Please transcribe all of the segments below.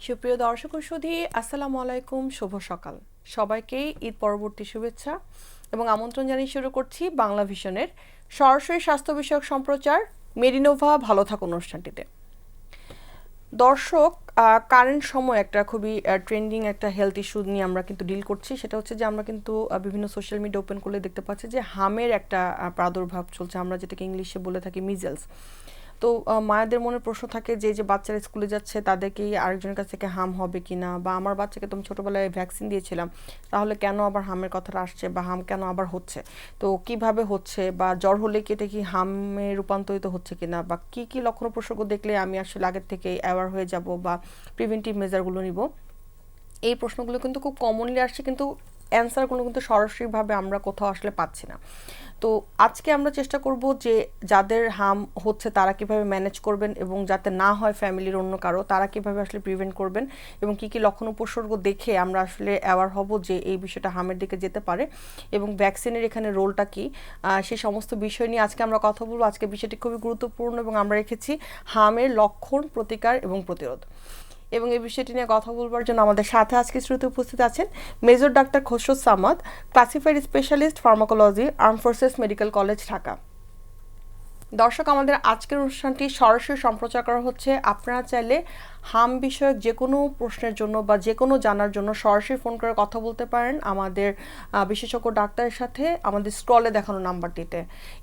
সুপ্রিয় দর্শক ও সুধী, আসসালামু আলাইকুম, শুভ সকাল। সবাইকে ঈদ পরবর্তী শুভেচ্ছা এবং আমন্ত্রণ জানিয়ে শুরু করছি বাংলা ভিশনের সরাসরি স্বাস্থ্য বিষয়ক সম্প্রচার মেডিনোভা ভালো থাক অনুষ্ঠানটিতে। দর্শক, কারেন্ট সময় একটা খুবই ট্রেন্ডিং একটা হেলথ ইস্যু নিয়ে আমরা কিন্তু ডিল করছি। সেটা হচ্ছে যে আমরা কিন্তু বিভিন্ন সোশ্যাল মিডিয়া ওপেন করলে দেখতে পাচ্ছি যে হামের একটা প্রাদুর্ভাব চলছে, আমরা যেটাকে ইংলিশে বলে থাকি মিজেলস। তো মায়েদের মনে প্রশ্ন থাকে যে যে বাচ্চারা স্কুলে যাচ্ছে তাদের কি আরেকজনের কাছ থেকে হাম হবে কিনা, বা আমার বাচ্চাকে তুমি ছোটোবেলায় ভ্যাকসিন দিয়েছিলাম, তাহলে কেন আবার হামের কথাটা আসছে, বা হাম কেন আবার হচ্ছে, তো কিভাবে হচ্ছে, বা জ্বর হলে কি এটা কি হামে রূপান্তরিত হচ্ছে কিনা, বা কি কি লক্ষণ উপসর্গ দেখলে আমি আসলে আগের থেকে অ্যাওয়ার হয়ে যাব বা প্রিভেন্টিভ মেজারগুলো নিব। এই প্রশ্নগুলো কিন্তু খুব কমনলি আসছে, কিন্তু অ্যান্সারগুলো কিন্তু সরাসরিভাবে আমরা কোথাও আসলে পাচ্ছি না। তো আজকে আমরা চেষ্টা করব যে যাদের হাম হচ্ছে তারা কিভাবে ম্যানেজ করবেন, এবং যাতে না হয় ফ্যামিলির অন্য কারো, তারা কিভাবে আসলে প্রিভেন্ট করবেন, এবং কি কি লক্ষণ উপসর্গ দেখে আমরা আসলে অ্যাওয়ার হব যে এই বিষয়টা হামের দিকে যেতে পারে, এবং ভ্যাকসিনের এখানে রোলটা কি, সেই সমস্ত বিষয় নিয়ে আজকে আমরা কথা বলবো। আজকে বিষয়টি খুবই গুরুত্বপূর্ণ এবং আমরা রেখেছি হামের লক্ষণ, প্রতিকার এবং প্রতিরোধ। এবং এই বিষয়টি নিয়ে কথা বলবার জন্য আমাদের সাথে আজকে শ্রুতি উপস্থিত আছেন major doctor Khasru Samad, classified specialist pharmacology, armed forces medical college, Dhaka. দর্শক, আমাদের আজকের অনুষ্ঠানটি সরাসরি সম্প্রচার করা হচ্ছে। আপনারা চাইলে হাম বিষয়ক যে কোনো প্রশ্নের জন্য বা যে কোনো জানার জন্য সরাসরি ফোন করে কথা বলতে পারেন আমাদের বিশেষজ্ঞ ডাক্তারের সাথে আমাদের স্ক্রলে দেখানো নাম্বারটিতে,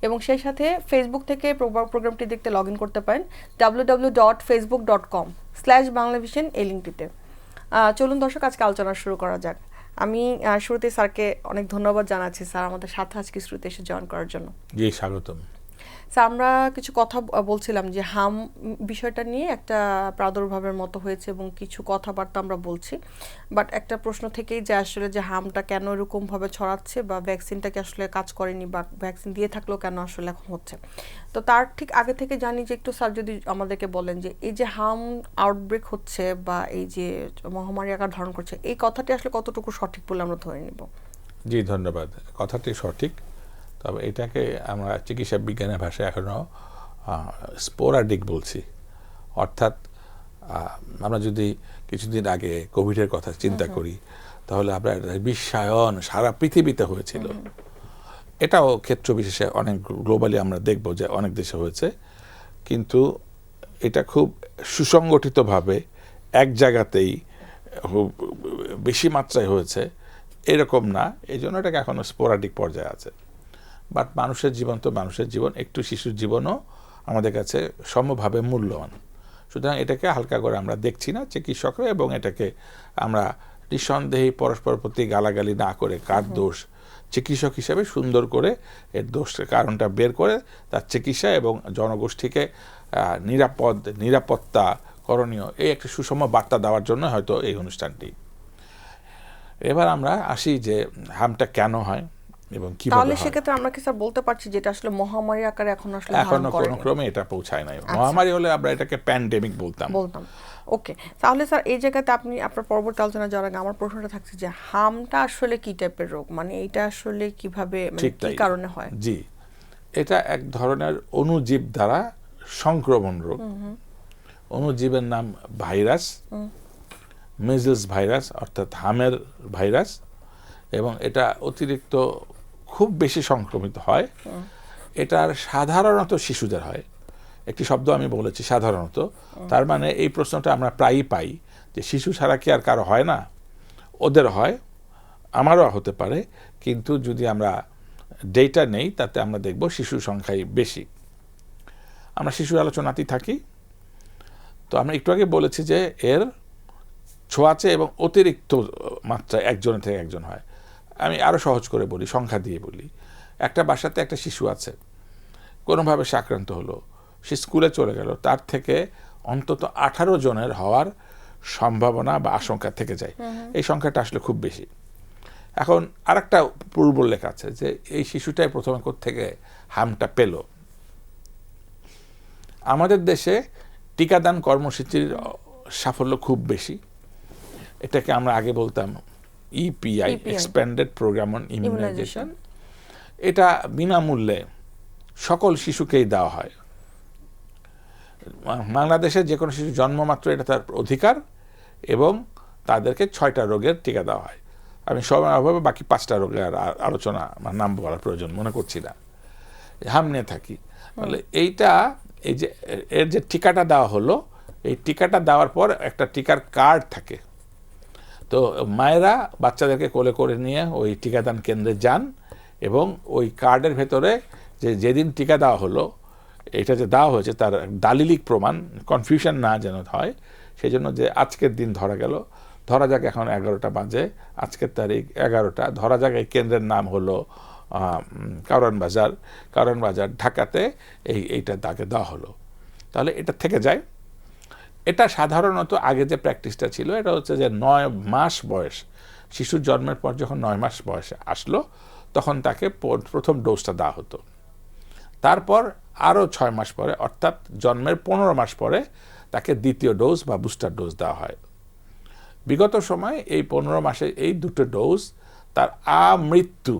এবং সেই সাথে ফেসবুক থেকে প্রোগ্রামটি দেখতে লগ ইন করতে পারেন www.facebook.com/banglavision এই লিঙ্কটিতে। চলুন দর্শক, আজকে আলোচনা শুরু করা যাক। আমি শুরুতে স্যারকে অনেক ধন্যবাদ জানাচ্ছি, স্যার আমাদের সাথে আজকে শুরুতে এসে জয়েন করার জন্য। জি, স্বাগতম। স্যার, আমরা কিছু কথা বলছিলাম যে হাম বিষয়টা নিয়ে একটা প্রাদুর্ভাবের মতো হয়েছে এবং কিছু কথাবার্তা আমরা বলছি, বাট একটা প্রশ্ন থেকেই যে আসলে যে হামটা কেন এরকমভাবে ছড়াচ্ছে, বা ভ্যাকসিনটাকে আসলে কাজ করেনি, বা ভ্যাকসিন দিয়ে থাকলেও কেন আসলে এখন হচ্ছে। তো তার ঠিক আগে থেকে জানি যে একটু স্যার যদি আমাদেরকে বলেন যে এই যে হাম আউটব্রেক হচ্ছে বা এই যে মহামারী আকার ধারণ করছে, এই কথাটি আসলে কতটুকু সঠিক বলে আমরা ধরে নিব? জি, ধন্যবাদ। কথাটি সঠিক, তবে এটাকে আমরা চিকিৎসা বিজ্ঞানের ভাষায় এখনও স্পোরাডিক বলছি। অর্থাৎ আমরা যদি কিছুদিন আগে কোভিডের কথা চিন্তা করি, তাহলে আমরা বিশ্বায়ন সারা পৃথিবীতে হয়েছিল। এটাও ক্ষেত্র বিশেষে অনেক গ্লোবালি আমরা দেখব যে অনেক দেশে হয়েছে, কিন্তু এটা খুব সুসংগঠিতভাবে এক জায়গাতেই বেশি মাত্রায় হয়েছে এরকম না, এই জন্য এটাকে এখনও স্পোরাডিক পর্যায়ে আছে। বাট মানুষের জীবন তো মানুষের জীবন, একটু শিশুর জীবনও আমাদের কাছে সমভাবে মূল্যবান। সুতরাং এটাকে হালকা করে আমরা দেখছি না চিকিৎসকরা, এবং এটাকে আমরা নিঃসন্দেহে পরস্পর প্রতি গালাগালি না করে কার দোষ, চিকিৎসক হিসেবে সুন্দর করে এর দোষের কারণটা বের করে তার চিকিৎসা এবং জনগোষ্ঠীকে নিরাপত্তা করণীয় এই একটা সুষম বার্তা দেওয়ার জন্য হয়তো এই অনুষ্ঠানটি। এবার আমরা আসি যে হামটা কেন হয় এবং কিভাবে হয়। তাহলে সেক্ষেত্রে আমরা কি স্যার বলতে পারছি যেটা আসলে মহামারী আকারে এখন আসলে এখনো কোনো ক্রমে এটা পৌঁছায় নাই। মহামারী হলে আমরা এটাকে প্যান্ডেমিক বলতাম। ওকে, তাহলে স্যার এই জায়গাতে আপনি আপনার পরবর্তী আলোচনা যাওয়ার আগে আমার প্রশ্নটা থাকছে যে হামটা আসলে কি টাইপের রোগ, মানে এটা আসলে কিভাবে, মানে কি কারণে হয়? জি, এটা এক ধরনের অণুজীব দ্বারা সংক্রমণ রোগ। অণুজীবের নাম ভাইরাস, মিজলস ভাইরাস অর্থাৎ হামের ভাইরাস, এবং এটা অতিরিক্ত খুব বেশি সংক্রমিত হয়। এটার সাধারণত শিশুদের হয়। একটি শব্দ আমি বলেছি সাধারণত, তার মানে এই প্রশ্নটা আমরা প্রায়ই পাই যে শিশু ছাড়া কি আর কারো হয় না? ওদের হয়, আমারও হতে পারে, কিন্তু যদি আমরা ডেটা নেই তাতে আমরা দেখব শিশুর সংখ্যাই বেশি। আমরা শিশুর আলোচনাতেই থাকি। তো আমরা একটু আগে বলেছি যে এর ছোঁয়াচে এবং অতিরিক্ত মাত্রায় একজনের থেকে একজন হয়। আমি আরও সহজ করে বলি, সংখ্যা দিয়ে বলি। একটা বাসাতে একটা শিশু আছে, কোনোভাবে সে আক্রান্ত হলো, সে স্কুলে চলে গেল, তার থেকে অন্তত 18 জনের হওয়ার সম্ভাবনা বা আশঙ্কা থেকে যায়। এই সংখ্যাটা আসলে খুব বেশি। এখন আরেকটা পূর্বোল্লেখ আছে যে এই শিশুটাই প্রথমে থেকে হামটা পেল। আমাদের দেশে টিকাদান কর্মসূচির সাফল্য খুব বেশি। এটাকে আমরা আগে বলতাম EPI, expanded programme on immunisation. এটা বিনামূল্যে সকল শিশুকেই দেওয়া হয়। বাংলাদেশে যে কোনো শিশু জন্মমাত্র এটা তার অধিকার, এবং তাদেরকে 6টা রোগের টিকা দেওয়া হয়। আমি সময়ের অভাবে বাকি 5টা রোগের আলোচনা নাম বলার প্রয়োজন মনে করছি না, হাম নিয়ে থাকি। তাহলে এই যে এর যে টিকাটা দেওয়া হলো, এই টিকাটা দেওয়ার পর একটা টিকার কার্ড থাকে। তো মায়েরা বাচ্চাদেরকে কোলে করে নিয়ে ওই টিকাদান কেন্দ্রে যান এবং ওই কার্ডের ভেতরে যেদিন টিকা দেওয়া হলো, এটা যে দেওয়া হয়েছে তার দালিলিক প্রমাণ, কনফিউশন না যেন হয় সেই জন্য, যে আজকের দিন ধরা যাক এখন 11টা বাজে, আজকের তারিখ 11টা, ধরা যাক এই কেন্দ্রের নাম হলো কারণ বাজার ঢাকাতে, এইটা তাকে দেওয়া হলো। তাহলে এটা থেকে যায়। এটা সাধারণত আগে যে প্র্যাকটিসটা ছিল এটা হচ্ছে যে 9 মাস বয়স, শিশুর জন্মের পর যখন 9 মাস বয়সে আসলো তখন তাকে প্রথম ডোজটা দেওয়া হতো। তারপর আরও 6 মাস পরে, অর্থাৎ জন্মের 15 মাস পরে তাকে দ্বিতীয় ডোজ বা বুস্টার ডোজ দেওয়া হয়। বিগত সময়ে এই 15 মাসে এই দুটো ডোজ তার আমৃত্যু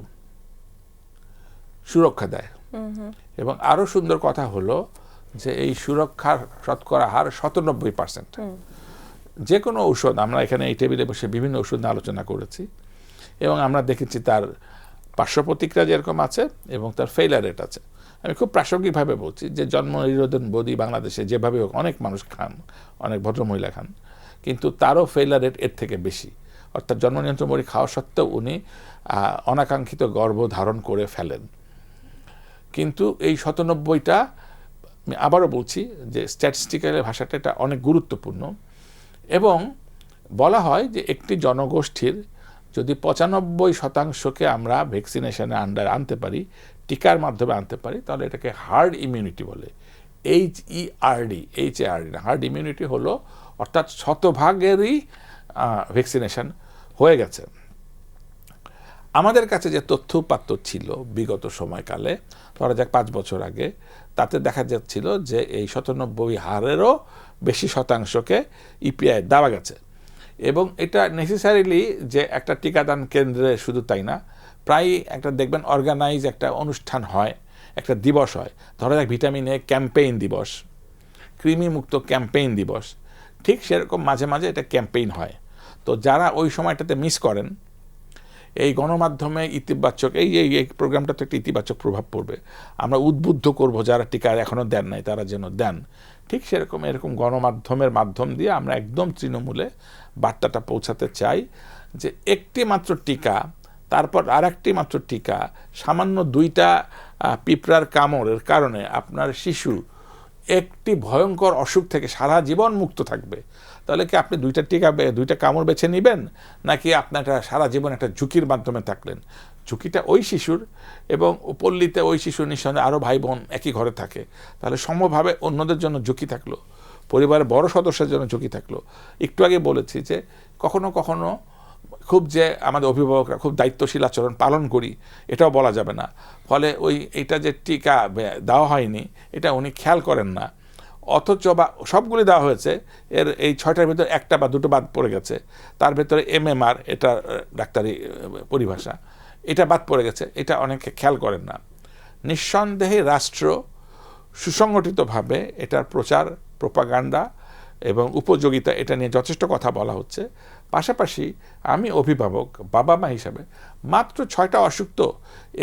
সুরক্ষা দেয়। এবং আরও সুন্দর কথা হলো যে এই সুরক্ষার শতকরা হার 97%। যে কোনো ঔষধ, আমরা এখানে এই টেবিলে বসে বিভিন্ন ওষুধ নিয়ে আলোচনা করেছি এবং আমরা দেখেছি তার পার্শ্ব প্রতিক্রিয়া যেরকম আছে এবং তার ফেইলার রেট আছে। আমি খুব প্রাসঙ্গিকভাবে বলছি যে জন্ম নিরোধন বডি বাংলাদেশে যেভাবে হোক অনেক মানুষ খান, অনেক ভদ্রমহিলা খান, কিন্তু তারও ফেইলার রেট এর থেকে বেশি। অর্থাৎ জন্ম নিয়ন্ত্রণ বড়ি খাওয়া সত্ত্বেও উনি অনাকাঙ্ক্ষিত গর্ভ ধারণ করে ফেলেন। কিন্তু এই 97টা, আমি আবারও বলছি যে স্ট্যাটিস্টিক্যাল ভাষাটা এটা অনেক গুরুত্বপূর্ণ। এবং বলা হয় যে একটি জনগোষ্ঠীর যদি 95%কে আমরা ভ্যাকসিনেশনে আনতে পারি, টিকার মাধ্যমে আনতে পারি, তাহলে এটাকে হার্ড ইমিউনিটি বলে। HERD না, হার্ড ইমিউনিটি হলো অর্থাৎ শতভাগেরই ভ্যাকসিনেশন হয়ে গেছে। আমাদের কাছে যে তথ্যপাত্র ছিল বিগত সময়কালে, ধরা যাক 5 বছর আগে, তাতে দেখা যাচ্ছিল যে এই 97 হারেরও বেশি শতাংশকে ইপিআই দেওয়া গেছে। এবং এটা নেসেসারিলি যে একটা টিকাদান কেন্দ্রে শুধু তাই না, প্রায় একটা দেখবেন অর্গানাইজ একটা অনুষ্ঠান হয়, একটা দিবস হয়, ধরা যাক ভিটামিন এ ক্যাম্পেইন দিবস, কৃমি মুক্ত ক্যাম্পেইন দিবস, ঠিক সেরকম মাঝে মাঝে এটা ক্যাম্পেইন হয়। তো যারা ওই সময়টাতে মিস করেন, এই গণমাধ্যমে ইতিবাচক এই প্রোগ্রামটা তো একটা ইতিবাচক প্রভাব পড়বে, আমরা উদ্বুদ্ধ করব যারা টিকা এখনও দেন নাই তারা যেন দেন। ঠিক সেরকম এরকম গণমাধ্যমের মাধ্যম দিয়ে আমরা একদম তৃণমূলে বার্তাটা পৌঁছাতে চাই যে একটি মাত্র টিকা, তারপর আর একটি মাত্র টিকা, সামান্য 2টা পিঁপড়ার কামড়ের কারণে আপনার শিশু একটি ভয়ঙ্কর অসুখ থেকে সারা জীবন মুক্ত থাকবে। তাহলে কি আপনি 2টা কামড় বেছে নেবেন, নাকি আপনার সারা জীবন একটা ঝুঁকির মাধ্যমে থাকলেন? ঝুঁকিটা ওই শিশুর, এবং পল্লীতে ওই শিশুর নিঃসন্দেহে আরও ভাই বোন একই ঘরে থাকে, তাহলে সমভাবে অন্যদের জন্য ঝুঁকি থাকলো, পরিবারের বড় সদস্যের জন্য ঝুঁকি থাকলো। একটু আগে বলেছি যে কখনো কখনো খুব যে আমাদের অভিভাবকরা খুব দায়িত্বশীল আচরণ পালন করি এটাও বলা যাবে না। ফলে এইটা যে টিকা দেওয়া হয়নি এটা উনি খেয়াল করেন না, অথচ বা সবগুলি দেওয়া হয়েছে, এই 6টার ভিতরে 1টা বা 2টো বাদ পড়ে গেছে, তার ভেতরে MMR, এটা ডাক্তারি পরিভাষা, এটা বাদ পড়ে গেছে, এটা অনেকে খেয়াল করেন না। নিঃসন্দেহে রাষ্ট্র সুসংগঠিতভাবে এটার প্রচার, প্রোপাগান্ডা এবং উপযোগিতা এটা নিয়ে যথেষ্ট কথা বলা হচ্ছে। পাশাপাশি আমি অভিভাবক, বাবা মা হিসাবে মাত্র 6টা অসুখ তো,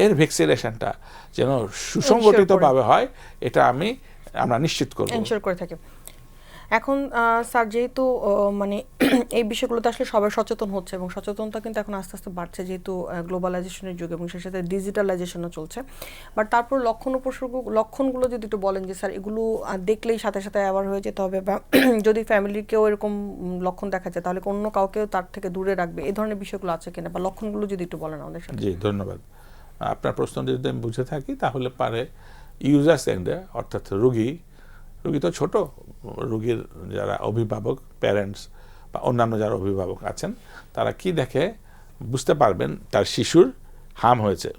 এর ভ্যাকসিনেশনটা যেন সুসংগঠিতভাবে হয় এটা আমরা নিশ্চিত করব, এনশিওর করে থাকি। এখন স্যার যেহেতু মানে এই বিষয়গুলোতে আসলে সবাই সচেতন হচ্ছে এবং সচেতনতা কিন্তু এখন আস্তে আস্তে বাড়ছে, যেহেতু গ্লোবালাইজেশনের যুগ এবং সেই সাথে ডিজিটালাইজেশনও চলছে। বাট তারপর লক্ষণগুলো যদি একটু বলেন যে স্যার এগুলো দেখলেই সাথে সাথে অ্যাওয়ার হয়ে যেতে হবে, বা যদি ফ্যামিলিকেও এরকম লক্ষণ দেখা যায় তাহলে অন্য কাউকেও তার থেকে দূরে রাখবে, এই ধরনের বিষয়গুলো আছে কিনা, বা লক্ষণগুলো যদি একটু বলেন আমাদের সাথে। জি, ধন্যবাদ। আপনার প্রশ্ন যদি আমি বুঝে থাকি তাহলে পারে ইউজার্স এন্ডে, অর্থাৎ রোগী তো ছোট, রোগীর যারা অভিভাবক, প্যারেন্টস বা অন্যান্য যারা অভিভাবক আছেন, তারা কি দেখে বুঝতে পারবেন তার শিশুর হার্ম হয়েছে।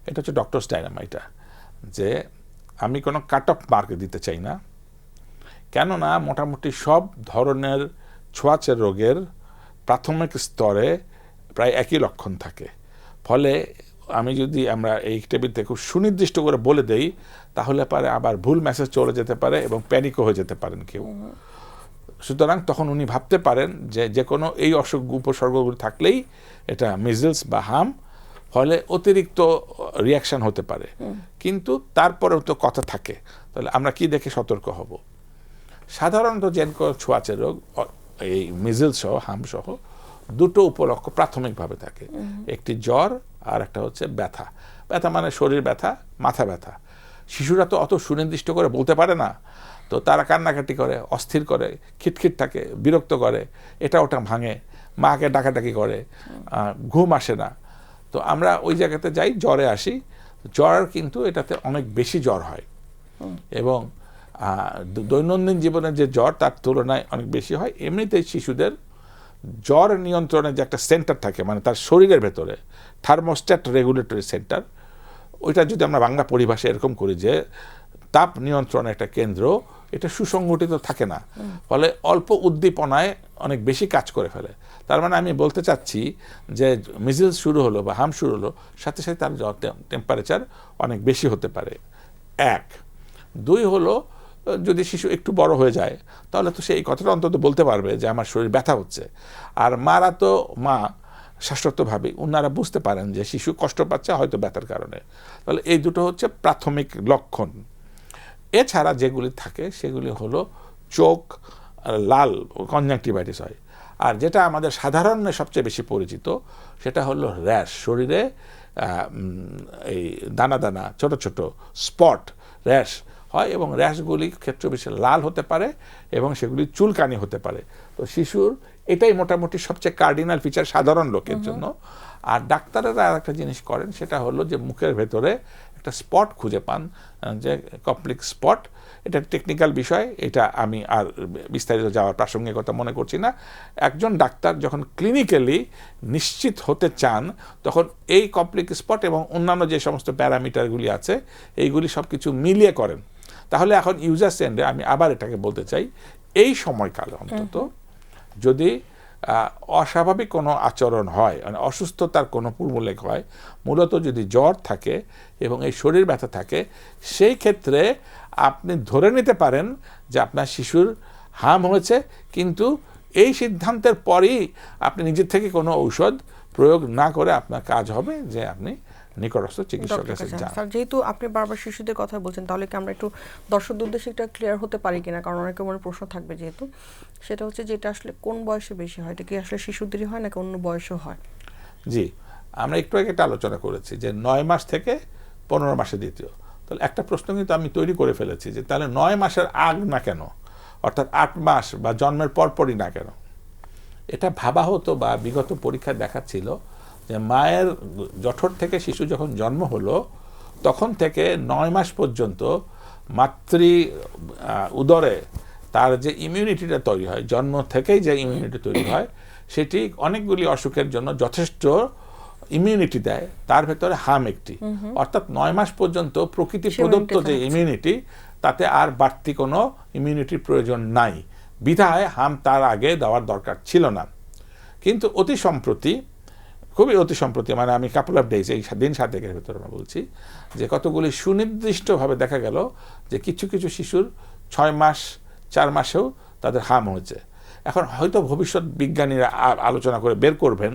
এটা হচ্ছে ডক্টরস ডায়নামা। এটা যে আমি কোনো কাট অফ মার্ক দিতে চাই না, কেননা মোটামুটি সব ধরনের ছোঁয়াচে রোগের প্রাথমিক স্তরে প্রায় একই লক্ষণ থাকে। ফলে আমরা এই টেবিলতে খুব সুনির্দিষ্ট করে বলে দেই তাহলে পারে আবার ভুল মেসেজ চলে যেতে পারে এবং প্যানিকও হয়ে যেতে পারেন কেউ। সুতরাং তখন উনি ভাবতে পারেন যে যে কোনো এই অসুখ উপসর্গগুলো থাকলেই এটা মিজলস বা হাম, ফলে অতিরিক্ত রিয়াকশন হতে পারে। কিন্তু তারপরেও তো কথা থাকে, তাহলে আমরা কি দেখে সতর্ক হব? সাধারণত যে ছোঁয়াচে রোগ, এই মিজলস সহ হাম সহ দুটো উপলক্ষ প্রাথমিকভাবে থাকে, একটি জ্বর আর একটা হচ্ছে ব্যথা। ব্যথা মানে শরীর ব্যথা, মাথা ব্যথা। শিশুরা তো অত সুনির্দিষ্ট করে বলতে পারে না, তো তারা কান্নাকাটি করে, অস্থির করে, খিটখিট থাকে, বিরক্ত করে, এটা ওটা ভাঙে, মাকে ডাকাডাকি করে, ঘুম আসে না। তো আমরা ওই জায়গাতে যাই, জ্বরে আসি। জ্বর কিন্তু এটাতে অনেক বেশি জ্বর হয় এবং দৈনন্দিন জীবনের যে জ্বর তার তুলনায় অনেক বেশি হয়। এমনিতেই শিশুদের জ্বর নিয়ন্ত্রণের যে একটা সেন্টার থাকে, মানে তার শরীরের ভেতরে থার্মোস্ট্যাট রেগুলেটরি সেন্টার, ওইটা যদি আমরা বাংলা পরিভাষা এরকম করি যে তাপ নিয়ন্ত্রণের একটা কেন্দ্র, এটা সুসংগঠিত থাকে না, ফলে অল্প উদ্দীপনায় অনেক বেশি কাজ করে ফেলে। তার মানে আমি বলতে চাচ্ছি যে মিজলস শুরু হলো বা হাম শুরু হলো, সাথে সাথে তার টেম্পারেচার অনেক বেশি হতে পারে। 1, 2 হলো যদি শিশু একটু বড় হয়ে যায় তাহলে তো সে এই কথাটা অন্তত বলতে পারবে যে আমার শরীর ব্যথা হচ্ছে। আর মা শাশ্বতভাবে ওনারা বুঝতে পারেন যে শিশু কষ্ট পাচ্ছে হয়তো ব্যথার কারণে। তাহলে এই দুটো হচ্ছে প্রাথমিক লক্ষণ। এছাড়া যেগুলি থাকে সেগুলি হলো চোখ লাল, কনজাংটিভাইটিস হয়। আর যেটা আমাদের সাধারণে সবচেয়ে বেশি পরিচিত সেটা হলো র্যাশ, শরীরে এই দানা দানা ছোট ছোট স্পট র্যাশ হয় এবং র্যাশগুলি ক্ষেত্র বিশেষে লাল হতে পারে এবং সেগুলি চুলকানি হতে পারে। তো শিশুর এটাই মোটামুটি সবচেয়ে কার্ডিনাল ফিচার সাধারণ লোকের জন্য। আর ডাক্তারেরা আর একটা জিনিস করেন, সেটা হলো যে মুখের ভেতরে একটা স্পট খুঁজে পান, যে কমপ্লেক্স স্পট। এটা টেকনিক্যাল বিষয়, এটা আমি আর বিস্তারিত যাওয়ার প্রাসঙ্গিকতা মনে করছি না। একজন ডাক্তার যখন ক্লিনিক্যালি নিশ্চিত হতে চান তখন এই কমপ্লেক্স স্পট এবং অন্যান্য যে সমস্ত প্যারামিটারগুলি আছে এইগুলি সব কিছু মিলিয়ে করেন। তাহলে এখন ইউজার এন্ডে আমি আবার এটাকে বলতে চাই, এই সময়কালে অন্তত যদি অস্বাভাবিক কোনো আচরণ হয়, মানে অসুস্থতার কোনো পূর্বলেখ হয়, মূলত যদি জ্বর থাকে এবং এই শরীর ব্যথা থাকে, সেই ক্ষেত্রে আপনি ধরে নিতে পারেন যে আপনার শিশুর হাম হয়েছে, কিন্তু এই সিদ্ধান্তের পরেই আপনি নিজের থেকে কোনো ঔষধ প্রয়োগ না করে আপনার কাজ হবে যে আপনি নিকটস্থ চিকিৎসকের কাছে যান। স্যার, যেহেতু আপনি বারবার শিশুদের কথা বলছেন, তাহলে কি আমরা একটু দর্শকদের উদ্দেশ্যে একটা ক্লিয়ার হতে পারি কিনা, কারণ অনেকের মনে প্রশ্ন থাকবে, যেহেতু সেটা হচ্ছে যে এটা আসলে কোন বয়সে বেশি হয়, এটা কি আসলে শিশুদেরই হয় নাকি অন্য বয়সেও হয়? জি, আমরা একটু আগে এটা আলোচনা করেছি যে 9 মাস থেকে 15 মাসে দ্বিতীয়। তাহলে একটা প্রশ্ন কিন্তু আমি তৈরি করে ফেলেছি যে তাহলে 9 মাসের আগ না কেন, অর্থাৎ 8 মাস বা জন্মের পরপরই না কেন? এটা ভাবা হতো বা বিগত পরীক্ষায় দেখাচ্ছিল যে মায়ের জঠর থেকে শিশু যখন জন্ম হলো তখন থেকে 9 মাস পর্যন্ত মাতৃ উদরে তার যে ইমিউনিটিটা তৈরি হয়, জন্ম থেকেই যে ইমিউনিটি তৈরি হয়, সেটি অনেকগুলি অসুখের জন্য যথেষ্ট ইমিউনিটি দেয়। তার ভেতরে হাম একটি, অর্থাৎ 9 মাস পর্যন্ত প্রকৃতি প্রদত্ত যে ইমিউনিটি, তাতে আর বাড়তি কোনো ইমিউনিটির প্রয়োজন নাই, বিধায় হাম তার আগে দেওয়ার দরকার ছিল না। কিন্তু অতি সম্প্রতি, খুবই অতি সম্প্রতি, মানে আমি কাপল অফ ডেজ, এই দিন 7 ভেতরে আমরা বলছি যে কতগুলি সুনির্দিষ্টভাবে দেখা গেল যে কিছু কিছু শিশুর 6 মাস 4 মাসেও তাদের হাম হয়েছে। এখন হয়তো ভবিষ্যৎ বিজ্ঞানীরা আলোচনা করে বের করবেন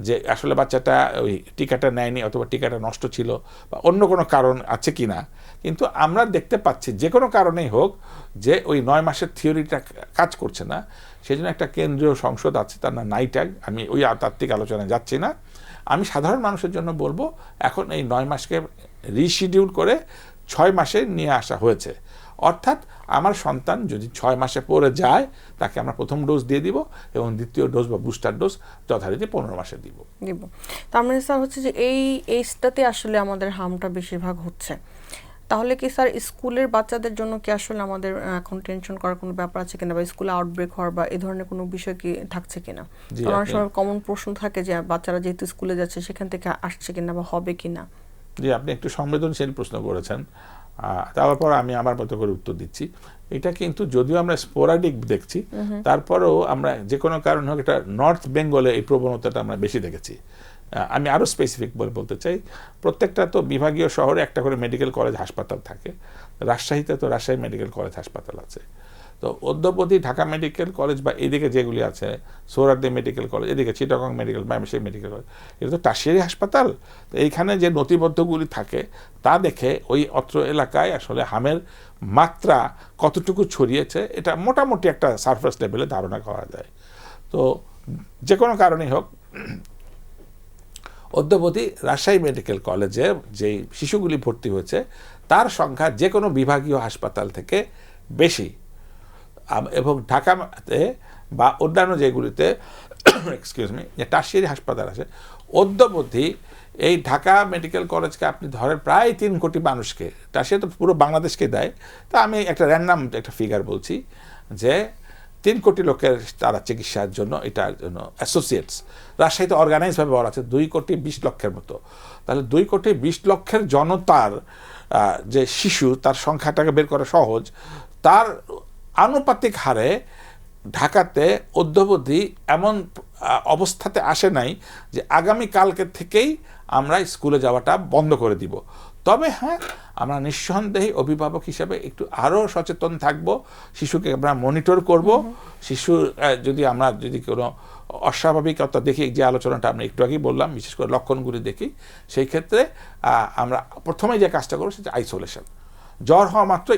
যে আসলে বাচ্চাটা ওই টিকাটা নেয়নি অথবা টিকাটা নষ্ট ছিল বা অন্য কোনো কারণ আছে কি না। কিন্তু আমরা দেখতে পাচ্ছি যে কোনো কারণেই হোক যে ওই 9 মাসের থিওরিটা কাজ করছে না। সেই জন্য একটা কেন্দ্রীয় সংসদ আছে, তার নাম নাইট্যাগ। আমি ওই তাত্ত্বিক আলোচনায় যাচ্ছি না। আমি সাধারণ মানুষের জন্য বলবো এখন এই 9 মাসকে রিশিডিউল করে 6 মাসে নিয়ে আসা হয়েছে। অর্থাৎ আমার সন্তান যদি 6 মাসে পড়ে যায় তাকে আমরা প্রথম ডোজ দিয়ে দিব এবং দ্বিতীয় ডোজ বা বুস্টার ডোজ যথারীতি 15 মাসে দিব। তার মানে স্যার হচ্ছে যে এই এইজটাতে আসলে আমাদের হামটা বেশিরভাগ হচ্ছে। তাহলে কি স্যার স্কুলের বাচ্চাদের জন্য কি আসলে আমাদের এখন টেনশন করার কোনো ব্যাপার আছে কিনা, বা স্কুলে আউটব্রেক হওয়ার বা এই ধরনের কোনো বিষয় কি থাকছে কিনা? অনেক সময় কমন প্রশ্ন থাকে যে বাচ্চারা যেহেতু স্কুলে যাচ্ছে সেখান থেকে আসছে কিনা বা হবে কিনা। জি, আপনি একটু সংবেদনশীল প্রশ্ন করেছেন, তারপর আমি আমার মতো করে উত্তর দিচ্ছি। এটা কিন্তু যদিও আমরা স্পোরাডিক দেখছি, তারপরেও আমরা যে কোনো কারণে হোক, এটা নর্থ বেঙ্গলে এই প্রবণতাটা আমরা বেশি দেখেছি। আমি আরও স্পেসিফিক বলতে চাই, প্রত্যেকটা তো বিভাগীয় শহরে একটা করে মেডিকেল কলেজ হাসপাতাল থাকে। রাজশাহীতে তো রাজশাহী মেডিকেল কলেজ হাসপাতাল আছে। তো তো অদ্যাবধি ঢাকা মেডিকেল কলেজ বা এদিকে যেগুলি আছে, সোহরাওয়ার্দী মেডিকেল কলেজ, এদিকে Chittagong medical, Mymensingh medical college, এটা তো টারশিয়ারি হাসপাতাল। তো এইখানে যে নথিবদ্ধগুলি থাকে তা দেখে ওই অত্র এলাকায় আসলে হামের মাত্রা কতটুকু ছড়িয়েছে এটা মোটামুটি একটা সারফেস লেভেলে ধারণা করা যায়। তো যে কোনো কারণেই হোক, অদ্যাবধি রাজশাহী মেডিকেল কলেজে যেই শিশুগুলি ভর্তি হয়েছে তার সংখ্যা যে কোনো বিভাগীয় হাসপাতাল থেকে বেশি, এবং ঢাকাতে বা অন্যান্য যেগুলিতে এক্সকিউজ মি যে টারশিয়ারি হাসপাতাল আছে, অদ্যাবধি এই ঢাকা মেডিকেল কলেজকে আপনি ধরেন প্রায় 3 কোটি মানুষকে, টারশিয়ারি তো পুরো বাংলাদেশকে দেয়, তা আমি একটা র্যান্ডাম একটা ফিগার বলছি যে 3 কোটি লোকের তারা চিকিৎসার জন্য এটার জন্য অ্যাসোসিয়েটস। রাজশাহীতে অর্গানাইজভাবে বলা আছে 2 কোটি 20 লক্ষের মতো। তাহলে 2 কোটি 20 লক্ষের জনতার যে শিশু, তার সংখ্যাটাকে বের করা সহজ, তার আনুপাতিক হারে ঢাকাতে অদ্যাবধি এমন অবস্থাতে আসে নাই যে আগামী কালকে থেকেই আমরা স্কুলে যাওয়াটা বন্ধ করে দিব। তবে হ্যাঁ, আমরা নিঃসন্দেহে অভিভাবক হিসেবে একটু আরও সচেতন থাকব, শিশুকে আমরা মনিটর করব। শিশু যদি কোনো অস্বাভাবিকতা দেখি, যে আলোচনাটা আমরা একটু আগেই বললাম, বিশেষ করে লক্ষণগুলি দেখি, সেই ক্ষেত্রে আমরা প্রথমে যে কাজটা করবো সেটা আইসোলেশন। জ্বর হওয়া মাত্র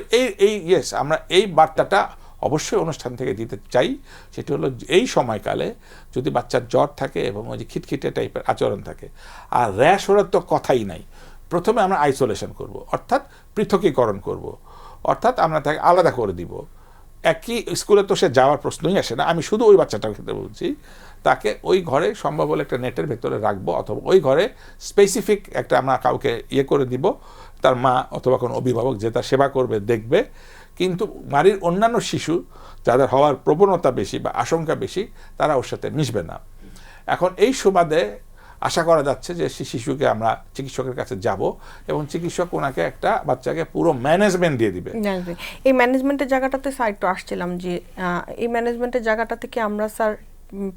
আমরা এই বার্তাটা অবশ্যই অনুষ্ঠান থেকে দিতে চাই। সেটি হলো এই সময়কালে যদি বাচ্চার জ্বর থাকে এবং ওই যে খিটখিটে টাইপের আচরণ থাকে আর র্যাশ হওয়ার তো কথাই নাই, প্রথমে আমরা আইসোলেশন করব, অর্থাৎ পৃথকীকরণ করব, অর্থাৎ আমরা তাকে আলাদা করে দিব। একই স্কুলে তো সে যাওয়ার প্রশ্নই আসে না, আমি শুধু ওই বাচ্চাটার ক্ষেত্রে বলছি, তাকে ওই ঘরে সম্ভব হলে একটা নেটের ভেতরে রাখবো, অথবা ওই ঘরে স্পেসিফিক একটা আমরা কাউকে করে দিব, তার মা অথবা কোনো অভিভাবক যে তার সেবা করবে, দেখবে। কিন্তু বাড়ির অন্যান্য শিশু যাদের হওয়ার প্রবণতা বেশি বা আশঙ্কা বেশি, তারা ওর সাথে মিশবে না। এখন এই সুবাদে আশা করা যাচ্ছে যে শিশুকে আমরা চিকিৎসকের কাছে যাব এবং চিকিৎসক ওনাকে একটা বাচ্চাকে পুরো ম্যানেজমেন্ট দিয়ে দিবে। এই ম্যানেজমেন্টের জায়গাটাতে স্যার একটু আসছিলাম যে এই ম্যানেজমেন্টের জায়গাটা থেকে আমরা স্যার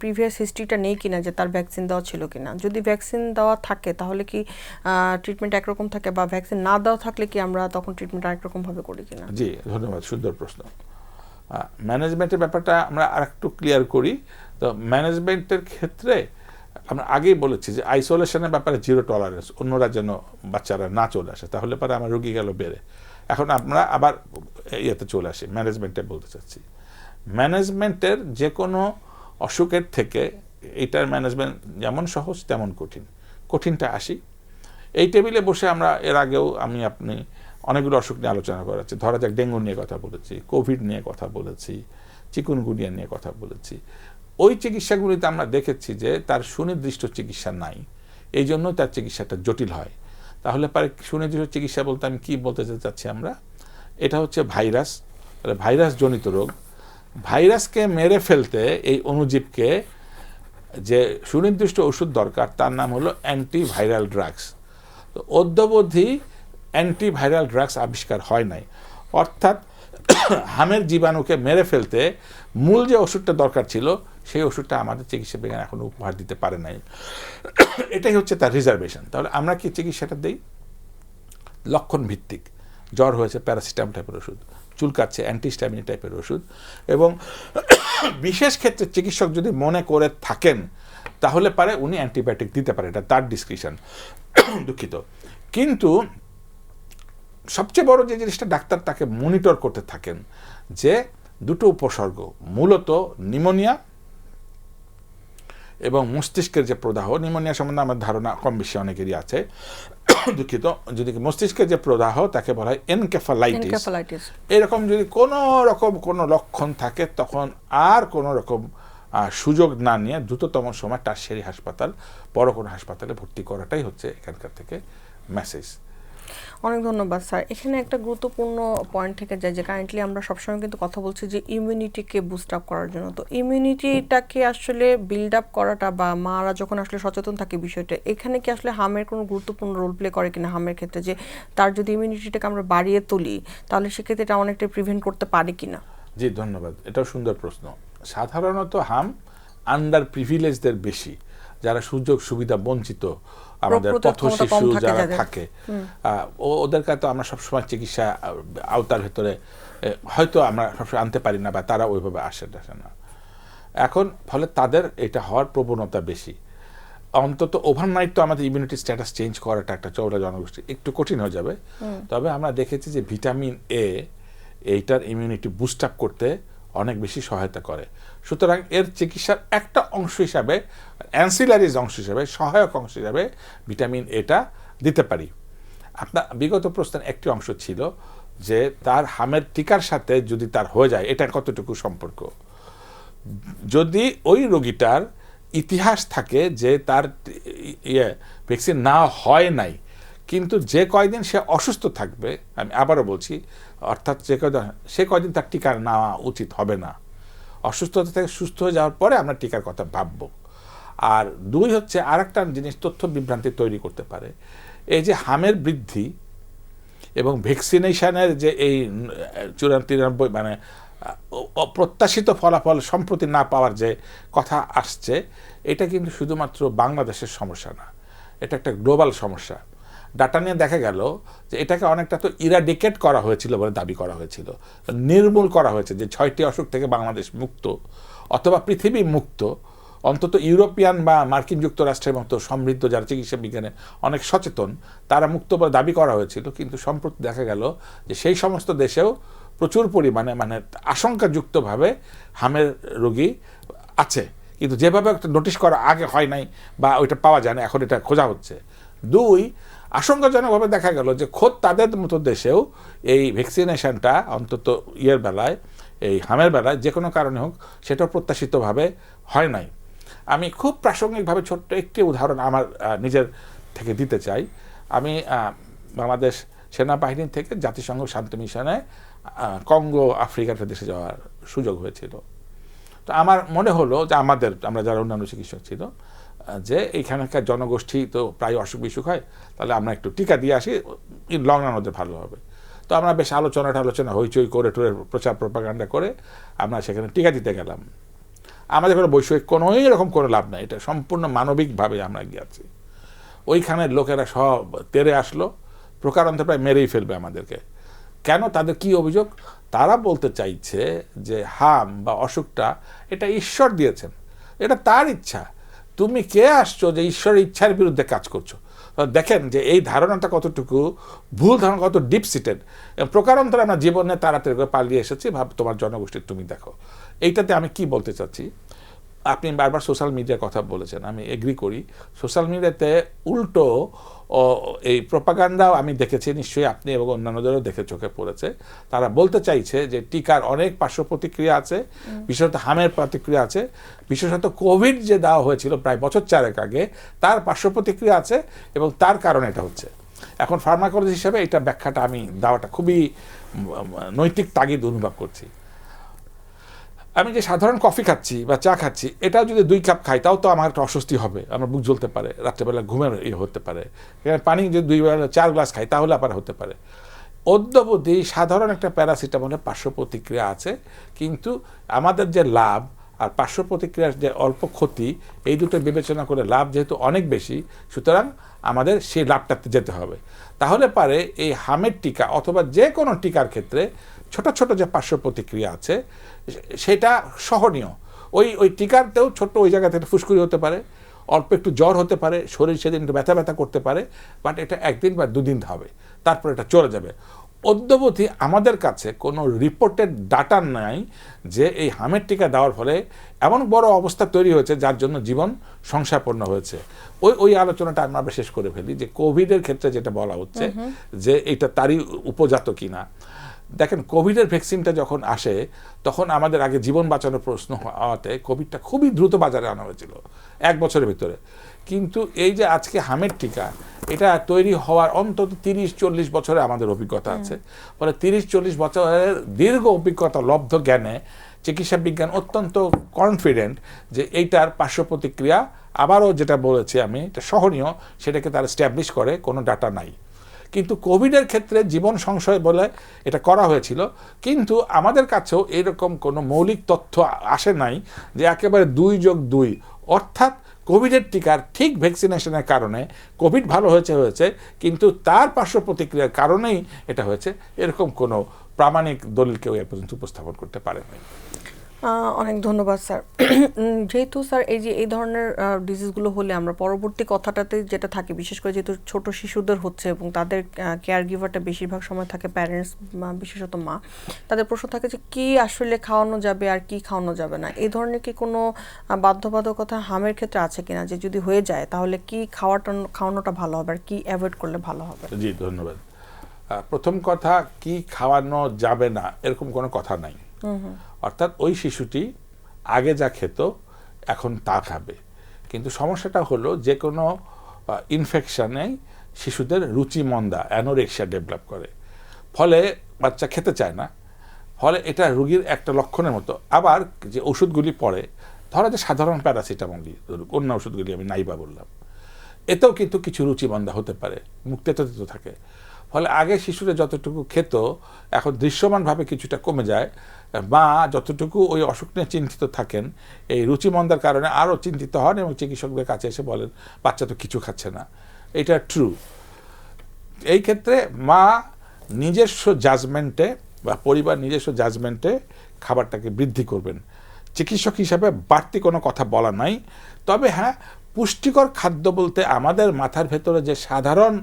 প্রিভিয়াস হিস্ট্রিটা নেই কিনা, যে তার ভ্যাকসিন দেওয়া ছিল কিনা। যদি ভ্যাকসিন দেওয়া থাকে তাহলে কি ট্রিটমেন্ট একরকম থাকে, বা ভ্যাকসিন না দেওয়া থাকলে কি আমরা তখন ট্রিটমেন্ট আরেকরকম ভাবে করি কিনা? জি, ধন্যবাদ, সুন্দর প্রশ্ন। ম্যানেজমেন্টের ব্যাপারটা আমরা আরেকটু ক্লিয়ার করি। তো ম্যানেজমেন্টের ক্ষেত্রে আমরা আগেই বলেছি যে আইসোলেশনের ব্যাপারে 0 টলারেন্স, অন্যরা যেন বাচ্চারা না চলে আসে, তাহলে পরে আমার রোগী গেল বেড়ে। এখন আমরা আবার ইয়েতে চলে আসি, ম্যানেজমেন্টে বলতে চাচ্ছি। ম্যানেজমেন্টের যে কোনো অসুখের থেকে এইটার ম্যানেজমেন্ট যেমন সহজ তেমন কঠিন। কঠিনটা আসি, এই টেবিলে বসে আমরা এর আগেও আপনি অনেকগুলো অসুখ নিয়ে আলোচনা করেছি। ধরা যাক ডেঙ্গু নিয়ে কথা বলেছি, কোভিড নিয়ে কথা বলেছি, চিকুনগুনিয়া নিয়ে কথা বলেছি। ওই চিকিৎসাগুলিতে আমরা দেখেছি যে তার সুনির্দিষ্ট চিকিৎসা নাই, এই জন্য তার চিকিৎসাটা জটিল হয়। তাহলে পরে সুনির্দিষ্ট চিকিৎসা বলতে আমি কি বলতে চাচ্ছি, আমরা এটা হচ্ছে ভাইরাস, ভাইরাস জনিত রোগ। ভাইরাসকে মেরে ফেলতে এই অণুজীবকে যে সুনির্দিষ্ট ওষুধ দরকার তার নাম হলো অ্যান্টিভাইরাল ড্রাগস। তো অদ্যাবধি অ্যান্টিভাইরাল ড্রাগস আবিষ্কার হয় নাই, অর্থাৎ হামের জীবাণুকে মেরে ফেলতে মূল যে ওষুধটা দরকার ছিল সেই ওষুধটা আমাদের চিকিৎসা বিজ্ঞান এখনো উপহার দিতে পারে নাই। এটাই হচ্ছে তার রিজার্ভেশন। তাহলে আমরা কি চিকিৎসাটা দিই? লক্ষণ ভিত্তিক। জ্বর হয়েছে প্যারাসিটামল টাইপের ওষুধ, চুলকাচ্ছে অ্যান্টিস্টামিন টাইপের ওষুধ, এবং বিশেষ ক্ষেত্রে চিকিৎসক যদি মনে করে থাকেন তাহলে পারে উনি অ্যান্টিবায়োটিক দিতে পারে, এটা তার ডিসক্রিপশন, দুঃখিত। কিন্তু সবচেয়ে বড় যে জিনিসটা ডাক্তার তাকে মনিটর করতে থাকেন যে 2টো উপসর্গ, মূলত নিউমোনিয়া এবং মস্তিষ্কের যে প্রদাহ। নিউমোনিয়া সম্বন্ধে আমার ধারণা কম বেশি অনেকেরই আছে, দুঃখিত। যদি মস্তিষ্কের যে প্রদাহ তাকে বলা হয় এনকেফালাইটিস। এরকম যদি কোনো লক্ষণ থাকে তখন আর কোনো রকম সুযোগ না নিয়ে দ্রুততম সময় টারশিয়ারি হাসপাতাল, বড় কোনো হাসপাতালে ভর্তি করাটাই হচ্ছে এখানকার থেকে মেসেজ। অনেক ধন্যবাদ স্যার। এখানে একটা গুরুত্বপূর্ণ পয়েন্ট থেকে যায় যে কারেন্টলি আমরা সবসময় কিন্তু কথা বলছি যে ইমিউনিটিকে বুস্ট আপ করার জন্য। তো ইমিউনিটিটাকে আসলে বিল্ড আপ করাটা, বা মারা যখন আসলে সচেতন থাকে বিষয়টা, এখানে কি আসলে হামের কোনো গুরুত্বপূর্ণ রোল প্লে করে কিনা হামের ক্ষেত্রে, যে তার যদি ইমিউনিটিটাকে আমরা বাড়িয়ে তুলি তাহলে সেক্ষেত্রে এটা অনেকটা প্রিভেন্ট করতে পারি কিনা? জি, ধন্যবাদ, এটাও সুন্দর প্রশ্ন। সাধারণত হাম আন্ডার প্রিভিলেজদের বেশি, যারা সুযোগ সুবিধা বঞ্চিত, আমাদের প্রতিরোধ পথ ক্ষমতা কম শিশু থাকে যারা যাদের। থাকে, ওদেরকে তো আমরা সবসময় চিকিৎসা আওতার ভেতরে হয়তো আমরা সবসময় আনতে পারি না, বা তারা ওইভাবে আসে না। এখন ফলে তাদের এটা হওয়ার প্রবণতা বেশি। অন্তত ওভারনাইট তো আমাদের ইমিউনিটি স্ট্যাটাস চেঞ্জ করাটা একটা চৌড়া জনগোষ্ঠী একটু কঠিন হয়ে যাবে। তবে আমরা দেখেছি যে ভিটামিন এ এইটার ইমিউনিটি বুস্ট আপ করতে অনেক বেশি সহায়তা করে। সুতরাং এর চিকিৎসার একটা অংশ হিসাবে, অ্যান্সিলারিজ অংশ হিসাবে, সহায়ক অংশ হিসাবে ভিটামিন এটা দিতে পারি। আপনার বিগত প্রশ্নের একটি অংশ ছিল যে তার হামের টিকার সাথে যদি তার হয়ে যায় এটা কতটুকু সম্পর্ক। যদি ওই রোগীটার ইতিহাস থাকে যে তার ভ্যাকসিন না হয় নাই, কিন্তু যে কয়দিন সে অসুস্থ থাকবে, আমি আবারও বলছি, অর্থাৎ সে কয়দিন তার টিকা নেওয়া উচিত হবে না। অসুস্থতা থেকে সুস্থ হয়ে যাওয়ার পরে আমরা টিকার কথা ভাববো। আর দুই হচ্ছে আর একটা জিনিস তথ্য বিভ্রান্তি তৈরি করতে পারে। এই যে হামের বৃদ্ধি এবং ভ্যাকসিনেশনের যে এই 94 মানে অপ্রত্যাশিত ফলাফল সম্প্রতি না পাওয়ার যে কথা আসছে, এটা কিন্তু শুধুমাত্র বাংলাদেশের সমস্যা না, এটা একটা গ্লোবাল সমস্যা। ডাটা নিয়ে দেখা গেল যে এটাকে অনেকটা তো ইরাডিকেট করা হয়েছিল বলে দাবি করা হয়েছিল, নির্মূল করা হয়েছে, যে 6টি অসুখ থেকে বাংলাদেশ মুক্ত অথবা পৃথিবী মুক্ত, অন্তত ইউরোপিয়ান বা মার্কিন যুক্তরাষ্ট্রের মতো সমৃদ্ধ যারা চিকিৎসা বিজ্ঞানে অনেক সচেতন তারা মুক্ত বলে দাবি করা হয়েছিল। কিন্তু সম্প্রতি দেখা গেল যে সেই সমস্ত দেশেও প্রচুর পরিমাণে মানে আশঙ্কাযুক্তভাবে হামের রোগী আছে, কিন্তু যেভাবে একটা নোটিশ করা আগে হয় নাই বা ওইটা পাওয়া যায় না, এখন এটা খোঁজা হচ্ছে। দুই, আশঙ্কাজনকভাবে দেখা গেল যে খোদ তাদের মতো দেশেও এই ভ্যাকসিনেশনটা অন্তত বেলায়, এই হামের বেলায় যে কোনো কারণে হোক সেটাও প্রত্যাশিতভাবে হয় নাই। আমি খুব প্রাসঙ্গিকভাবে ছোট্ট একটি উদাহরণ আমার নিজের থেকে দিতে চাই। আমি বাংলাদেশ সেনাবাহিনী থেকে জাতিসংঘ শান্তি মিশনে কঙ্গো আফ্রিকার দেশে যাওয়ার সুযোগ হয়েছিল। তো আমার মনে হলো যে আমরা যারা অন্যান্য চিকিৎসক ছিল যে এইখানকার জনগোষ্ঠী তো প্রায় অসুখ বিসুখ হয়, তাহলে আমরা একটু টিকা দিয়ে আসি, ইন লং রান ওদের ভালো হবে। তো আমরা বেশ আলোচনা হইচই করে টোরে প্রচার প্রপাগান্ডা করে আমরা সেখানে টিকা দিতে গেলাম। আমাদের কোনো বৈষয়িক এরকম কোনো লাভ নাই, এটা সম্পূর্ণ মানবিকভাবে আমরা গিয়েছি। ওইখানের লোকেরা সব তেরে আসলো, প্রকারান্তে প্রায় মেরেই ফেলবে আমাদেরকে। কেন, তাদের কি অভিযোগ? তারা বলতে চাইছে যে হাম বা অসুখটা এটা ঈশ্বর দিয়েছেন, এটা তার ইচ্ছা। তুমি কে আসছো যে ঈশ্বরের ইচ্ছার বিরুদ্ধে কাজ করছো? দেখেন যে এই ধারণাটা কতটুকু ভুল ধারণা, কত ডিপ সিটেড। প্রকারান্তরে আমরা জীবনে তাড়াতাড়ি করে পালিয়ে এসেছি, তোমার জনগোষ্ঠীর তুমি দেখো। এইটাতে আমি কি বলতে চাচ্ছি, আপনি বারবার সোশ্যাল মিডিয়ার কথা বলেছেন, আমি এগ্রি করি। সোশ্যাল মিডিয়াতে উল্টো এই প্রপাগান্ডাও আমি দেখেছি, নিশ্চয়ই আপনি এবং অন্যান্যদেরও দেখে চোখে পড়েছে। তারা বলতে চাইছে যে টিকার অনেক পার্শ্ব প্রতিক্রিয়া আছে, বিশেষত হামের প্রতিক্রিয়া আছে, বিশেষত কোভিড যে দেওয়া হয়েছিল প্রায় বছর 4 আগে তার পার্শ্ব প্রতিক্রিয়া আছে এবং তার কারণে এটা হচ্ছে। এখন ফার্মাকোলজি হিসেবে এটা ব্যাখ্যাটা আমি দেওয়াটা খুবই নৈতিক তাগিদ অনুভব করছি। আমি যে সাধারণ কফি খাচ্ছি বা চা খাচ্ছি, এটাও যদি 2 কাপ খাই তাও তো আমার একটা অস্বস্তি হবে, আমার বুক জ্বলতে পারে, রাত্রেবেলা ঘুমের হতে পারে। পানি যদি 2 বেলা 4 গ্লাস খাই তাহলে আবার হতে পারে। অদ্যাবধি সাধারণ একটা প্যারাসিটামলের পার্শ্ব প্রতিক্রিয়া আছে, কিন্তু আমাদের যে লাভ আর পার্শ্ব প্রতিক্রিয়ার যে অল্প ক্ষতি, এই দুটো বিবেচনা করে লাভ যেহেতু অনেক বেশি, সুতরাং আমাদের সেই লাভটাতে যেতে হবে। তাহলে পারে এই হামের টিকা অথবা যে কোনো টিকার ক্ষেত্রে ছোট ছোট যে পার্শ্ব প্রতিক্রিয়া আছে সেটা সহনীয়। ওই টিকাতেও ছোট্ট ওই জায়গা থেকে ফুসকুড়ি হতে পারে, অল্প একটু জ্বর হতে পারে, শরীর সেদিন একটু ব্যথা করতে পারে, বাট এটা 1 দিন বা 2 দিন হবে, তারপর এটা চলে যাবে। অদ্যাবধি আমাদের কাছে কোনো রিপোর্টেড ডাটা নাই যে এই হামের টিকা দেওয়ার ফলে এমন বড় অবস্থা তৈরি হয়েছে যার জন্য জীবন সংশয়াপন্ন হয়েছে। ওই আলোচনাটা আমরা শেষ করে ফেলি যে কোভিডের ক্ষেত্রে যেটা বলা হচ্ছে যে এটা তারই উপজাত কিনা। দেখেন, কোভিডের ভ্যাকসিনটা যখন আসে তখন আমাদের আগে জীবন বাঁচানোর প্রশ্ন হওয়াতে কোভিডটা খুবই দ্রুত বাজারে আনা হয়েছিল 1 বছরের ভিতরে। কিন্তু এই যে আজকে হামের টিকা, এটা তৈরি হওয়ার অন্তত 30-40 বছরে আমাদের অভিজ্ঞতা আছে। ফলে 30-40 বছরের দীর্ঘ অভিজ্ঞতা লব্ধ জ্ঞানে চিকিৎসা বিজ্ঞান অত্যন্ত কনফিডেন্ট যে এইটার পার্শ্ব প্রতিক্রিয়া, আবারও যেটা বলেছি আমি, এটা সহনীয়, সেটাকে তারা স্ট্যাবলিশ করে, কোনো ডাটা নাই। কিন্তু কোভিডের ক্ষেত্রে জীবন সংশয় বলে এটা করা হয়েছিল, কিন্তু আমাদের কাছেও এরকম কোনো মৌলিক তথ্য আসে নাই যে একেবারে 2+2 অর্থাৎ কোভিডের টিকার ঠিক ভ্যাকসিনেশনের কারণে কোভিড ভালো হয়েছে কিন্তু তার পার্শ্ব প্রতিক্রিয়ার কারণেই এটা হয়েছে, এরকম কোনো প্রামাণিক দলিল কেউ এ পর্যন্ত উপস্থাপন করতে পারেনি। অনেক ধন্যবাদ স্যার। যেহেতু স্যার এই ধরনের ডিজিজগুলো হলে আমরা পরবর্তী কথাটাতে যেটা থাকে, বিশেষ করে যেহেতু ছোট শিশুদের হচ্ছে এবং তাদের কেয়ার গিভারটা বেশিরভাগ সময় থাকে প্যারেন্টস, বিশেষত মা, তাদের প্রশ্ন থাকে যে কি আসলে খাওয়ানো যাবে আর কি খাওয়ানো যাবে না। এই ধরনের কি কোনো বাধ্যবাধকতা হামের ক্ষেত্রে আছে কিনা, যে যদি হয়ে যায় তাহলে কি খাওয়ানোটা ভালো হবে আর কি অ্যাভয়েড করলে ভালো হবে? জি ধন্যবাদ। প্রথম কথা, কি খাওয়ানো যাবে না এরকম কোনো কথা নাই। অর্থাৎ ওই শিশুটি আগে যা খেত এখন তা খাবে, কিন্তু সমস্যাটা হলো যে কোনো ইনফেকশনে শিশুদের রুচি মন্দা, অ্যানোরেক্সিয়া ডেভেলপ করে, ফলে বাচ্চা খেতে চায় না, ফলে এটা রোগীর একটা লক্ষণের মতো। আবার যে ওষুধগুলি পড়ে, ধরা যে সাধারণ প্যারাসিটামলই, অন্য ওষুধগুলি আমি নাইবা বললাম, এতেও কিন্তু কিছু রুচিমন্দা হতে পারে, মুখ তেতো তেতো থাকে। ফলে আগে শিশুরা যতটুকু খেত এখন দৃশ্যমানভাবে কিছুটা কমে যায়। মা যতটুকু ওই অসুখ নিয়ে চিন্তিত থাকেন, এই রুচিমন্দার কারণে আরও চিন্তিত হন এবং চিকিৎসকদের কাছে এসে বলেন বাচ্চা তো কিছু খাচ্ছে না। এটা ট্রু। এই ক্ষেত্রে মা নিজস্ব জাজমেন্টে বা পরিবার নিজস্ব জাজমেন্টে খাবারটাকে বৃদ্ধি করবেন। চিকিৎসক হিসাবে বাড়তি কোনো কথা বলা নাই। তবে হ্যাঁ, পুষ্টিকর খাদ্য বলতে আমাদের মাথার ভেতরে যে সাধারণ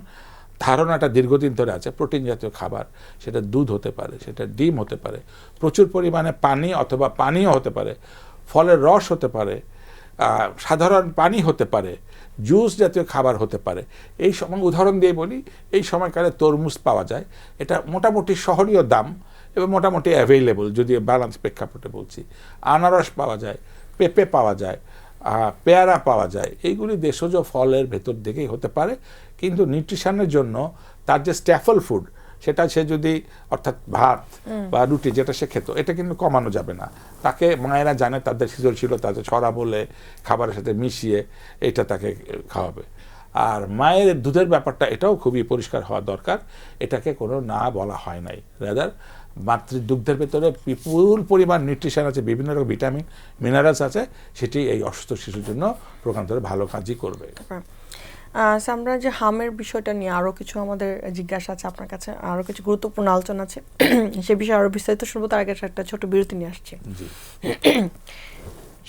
ধারণাটা দীর্ঘদিন ধরে আছে, প্রোটিন জাতীয় খাবার, সেটা দুধ হতে পারে, সেটা ডিম হতে পারে, প্রচুর পরিমাণে পানি অথবা পানীয় হতে পারে, ফলের রস হতে পারে, সাধারণ পানি হতে পারে, জুস জাতীয় খাবার হতে পারে। এই সময় উদাহরণ দিয়ে বলি, এই সময়কালে তরমুজ পাওয়া যায়, এটা মোটামুটি শহরীয় দাম এবং মোটামুটি অ্যাভেইলেবল, যদি ব্যালেন্স প্রেক্ষাপটে বলছি। আনারস পাওয়া যায়, পেঁপে পাওয়া যায়, পেয়ারা পাওয়া যায়। এইগুলি দেশজ ফলের ভেতর দিকেই হতে পারে, কিন্তু নিউট্রিশনের জন্য তার যে স্ট্যাফল ফুড, সেটা সে যদি, অর্থাৎ ভাত বা রুটি যেটা সে খেত, এটা কিন্তু কমানো যাবে না। তাকে মায়েরা জানে তাদের সৃজনশীলতা ছড়া বলে খাবারের সাথে মিশিয়ে এটা তাকে খাওয়াবে। আর মায়ের দুধের ব্যাপারটা এটাও খুবই পরিষ্কার হওয়া দরকার, এটাকে কোনো না বলা হয় নাই। রাদার মাতৃদুগ্ধের ভেতরে বিপুল পরিমাণ নিউট্রিশন আছে, বিভিন্ন রকম ভিটামিন মিনারেলস আছে, সেটি এই অসুস্থ শিশুর জন্য প্রকারান্তরে ভালো কাজই করবে। আমরা যে হামের বিষয়টা নিয়ে আরও কিছু আমাদের জিজ্ঞাসা আছে আপনার কাছে, আরও কিছু গুরুত্বপূর্ণ আলোচনা আছে, সে বিষয়ে আরও বিস্তারিত শুনবো। তার আগে একটা ছোট বিরতি নিয়ে আসছি।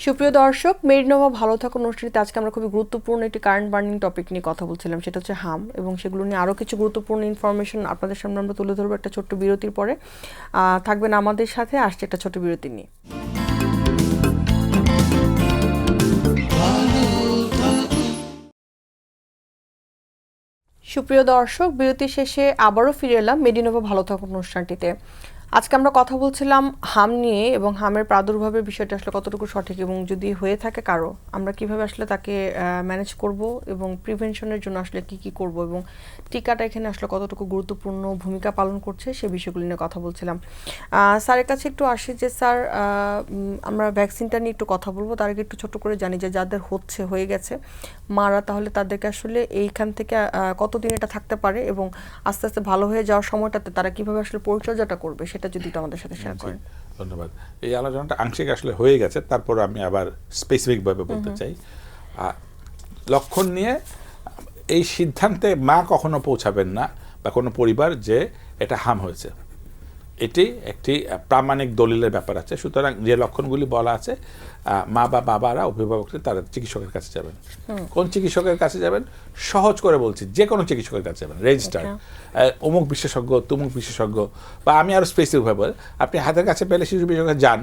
সুপ্রিয় দর্শক, মেরিনোভা ভালো থাকুন অনুষ্ঠানটিতে আজকে আমরা খুবই গুরুত্বপূর্ণ একটি কারেন্ট বার্নিং টপিক নিয়ে কথা বলছিলাম, সেটা হচ্ছে হাম, এবং সেগুলো নিয়ে আরও কিছু গুরুত্বপূর্ণ ইনফরমেশন আপনাদের সামনে আমরা তুলে ধরবো একটা ছোট্ট বিরতির পরে। থাকবেন আমাদের সাথে, আসছে একটা ছোট বিরতি নিয়ে। সুপ্রিয় দর্শক, বিরতি শেষে আবারও ফিরে এলাম মেডিনোভা ভালো থাকুন অনুষ্ঠানটিতে। আজকে আমরা কথা বলছিলাম হাম নিয়ে, এবং হামের প্রাদুর্ভাবের বিষয়টা আসলে কতটুকু সঠিক, এবং যদি হয়ে থাকে কারো, আমরা কিভাবে আসলে তাকে ম্যানেজ করব এবং প্রিভেনশনের জন্য আসলে কি করব, এবং টিকাটা এখানে আসলে কতটুকু গুরুত্বপূর্ণ ভূমিকা পালন করছে সে বিষয়গুলি নিয়ে কথা বলছিলাম। স্যারের কাছে একটু আসি যে স্যার, আমরা ভ্যাকসিনটা নিয়ে একটু কথা বলবো। তার আগে একটু ছোট করে জানি যে যাদের হয়ে গেছে মারা, তাহলে তাদেরকে আসলে এইখান থেকে কতদিন এটা থাকতে পারে, এবং আস্তে আস্তে ভালো হয়ে যাওয়ার সময়টাতে তারা কিভাবে আসলে পরিচর্যাটা করবে, সেটা যদি একটু আমাদের সাথে শেয়ার করেন। ধন্যবাদ। এই আলোচনাটা আংশিক আসলে হয়ে গেছে, তারপর আমি আবার স্পেসিফিকভাবে বলতে চাই। লক্ষণ নিয়ে এই সিদ্ধান্তে মা কখনো পৌঁছাবেন না বা কোনো পরিবার যে এটা হাম হয়েছে, এটি একটি প্রামাণিক দলিলের ব্যাপার আছে। সুতরাং যে লক্ষণগুলি বলা আছে, মা বা বাবারা, অভিভাবকরা তারা চিকিৎসকের কাছে যাবেন। কোন চিকিৎসকের কাছে যাবেন? সহজ করে বলছি, যে কোনো চিকিৎসকের কাছে যাবেন, রেজিস্টার্ড, অমুক বিশেষজ্ঞ, তুমুক বিশেষজ্ঞ, বা আমি আরও স্পেসিফিকভাবে আপনি হাতের কাছে পেলে শিশু বিশেষজ্ঞ যান,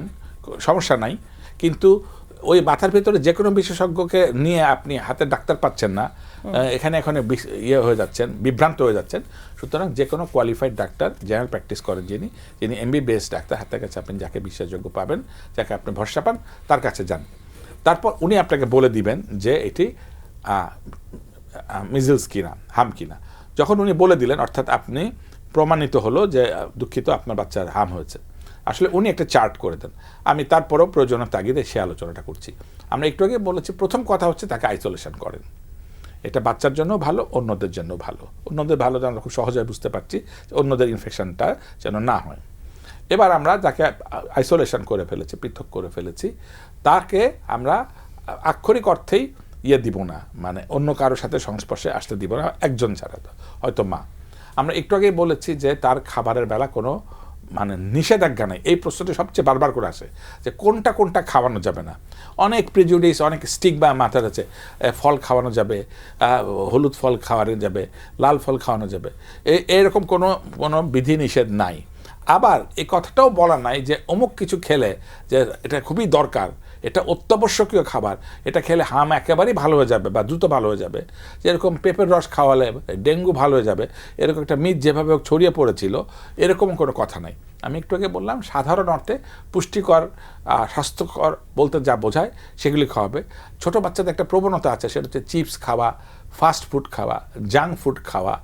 সমস্যা নাই। কিন্তু ওই মাথার ভিতরে যে কোনো বিশেষজ্ঞকে নিয়ে আপনি হাতের ডাক্তার পাচ্ছেন না, এখানে হয়ে যাচ্ছেন, বিভ্রান্ত হয়ে যাচ্ছেন। সুতরাং যে কোনো কোয়ালিফাইড ডাক্তার, জেনারেল প্র্যাকটিস করেন যিনি MBBS ডাক্তার, হাতের কাছে আপনি যাকে বিশ্বাসযোগ্য পাবেন, যাকে আপনি ভরসা পান, তার কাছে যান। তারপর উনি আপনাকে বলে দিবেন যে এটি মিজলস কিনা, হাম কিনা। যখন উনি বলে দিলেন, অর্থাৎ আপনি প্রমাণিত হলো যে দুঃখিত আপনার বাচ্চার হাম হয়েছে, আসলে উনি একটা চার্ট করে দেন। আমি তারপরেও প্রয়োজনের তাগিদে সে আলোচনাটা করছি। আমরা একটু আগে বলেছি, প্রথম কথা হচ্ছে তাকে আইসোলেশন করেন। এটা বাচ্চার জন্য ভালো, অন্যদের জন্য ভালো। অন্যদের ভালো আমরা খুব সহজে বুঝতে পারছি, অন্যদের ইনফেকশনটা যেন না হয়। এবার আমরা যাকে আইসোলেশন করে ফেলেছি, পৃথক করে ফেলেছি, তাকে আমরা আক্ষরিক অর্থেই দিব না, মানে অন্য কারোর সাথে সংস্পর্শে আসতে দিব না, একজন ছাড়া, তো হয়তো মা। আমরা একটু আগেই বলেছি যে তার খাবারের বেলা কোনো মানে নিষেধাজ্ঞা নেই। এই প্রশ্নটি সবচেয়ে বারবার করে আসে যে কোনটা কোনটা খাওয়ানো যাবে না। অনেক প্রিজুডিস, অনেক স্টিক বা মাথার আছে, ফল খাওয়ানো যাবে, হলুদ ফল খাওয়ানো যাবে, লাল ফল খাওয়ানো যাবে, এরকম কোনো বিধি নিষেধ নাই। আবার এই কথাটাও বলা নাই যে অমুক কিছু খেলে যে এটা খুবই দরকার, এটা অত্যাবশ্যকীয় খাবার, এটা খেলে হাম একেবারেই ভালো হয়ে যাবে বা দ্রুত ভালো হয়ে যাবে, যেরকম পেঁপের রস খাওয়ালে ডেঙ্গু ভালো হয়ে যাবে, এরকম একটা মিথ যেভাবে ছড়িয়ে পড়েছিল, এরকম কোনো কথা নাই। আমি একটু আগে বললাম সাধারণ অর্থে পুষ্টিকর, স্বাস্থ্যকর বলতে যা বোঝায় সেগুলি খাওয়াবে। ছোটো বাচ্চাদের একটা প্রবণতা আছে, সেটা হচ্ছে চিপস খাওয়া, ফাস্ট ফুড খাওয়া, জাঙ্ক ফুড খাওয়া,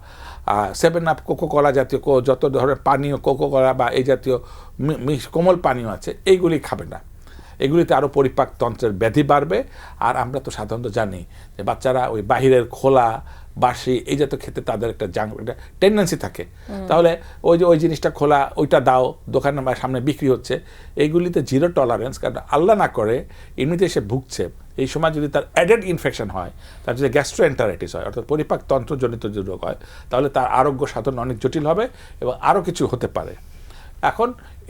7 আপ, কোকোকলা জাতীয় যত ধরনের পানীয়, কোকোকলা বা এই জাতীয় কোমল পানীয় আছে, এইগুলি খাবে না। এগুলিতে আরও পরিপাকতন্ত্রের ব্যাধি বাড়বে। আর আমরা তো সাধারণত জানি যে বাচ্চারা ওই বাহিরের খোলা বাসি এই জাতীয় খেতে তাদের একটা একটা টেন্ডেন্সি থাকে। তাহলে ওই জিনিসটা খোলা, ওইটা দাও, দোকানের সামনে বিক্রি হচ্ছে, এইগুলিতে জিরো টলারেন্স। কারণ আল্লাহ না করে এমনিতে সে ভুগছে, এই সময় যদি তার অ্যাডেড ইনফেকশন হয়, তার যদি গ্যাস্ট্রোএন্টারাইটিস হয়, অর্থাৎ পরিপাকতন্ত্রজনিত যে রোগ হয়, তাহলে তার আরোগ্য সাধন অনেক জটিল হবে এবং আরও কিছু হতে পারে। এখন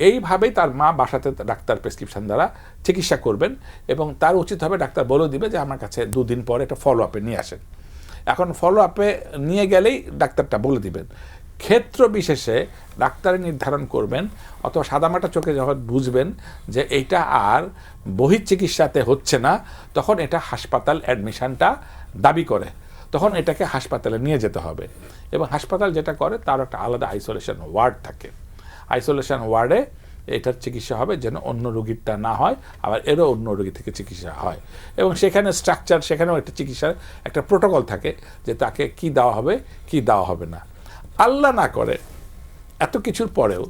এইভাবেই তার মা বাসাতে ডাক্তার প্রেসক্রিপশন দ্বারা চিকিৎসা করবেন এবং তার উচিত হবে ডাক্তার বলে দিবে যে আমার কাছে 2 দিন পরে একটা ফলো আপে নিয়ে আসেন। এখন ফলো আপে নিয়ে গেলেই ডাক্তারটা বলে দিবেন। ক্ষেত্র বিশেষে ডাক্তার নির্ধারণ করবেন, অথবা সাদামাটা চোখে যখন বুঝবেন যে এইটা আর বহিঃচিকিৎসাতে হচ্ছে না, তখন এটা হাসপাতাল অ্যাডমিশনটা দাবি করে, তখন এটাকে হাসপাতালে নিয়ে যেতে হবে। এবং হাসপাতাল যেটা করে তার একটা আলাদা আইসোলেশন ওয়ার্ড থাকে। আইসোলেশন ওয়ার্ডে এটার চিকিৎসা হবে যেন অন্য রোগীরটা না হয়, আবার এরও অন্য রোগী থেকে চিকিৎসা হয়। এবং সেখানে স্ট্রাকচার, সেখানেও একটা চিকিৎসার একটা প্রোটোকল থাকে যে তাকে কি দেওয়া হবে, কি দেওয়া হবে না। আল্লাহ না করে এত কিছুর পরেও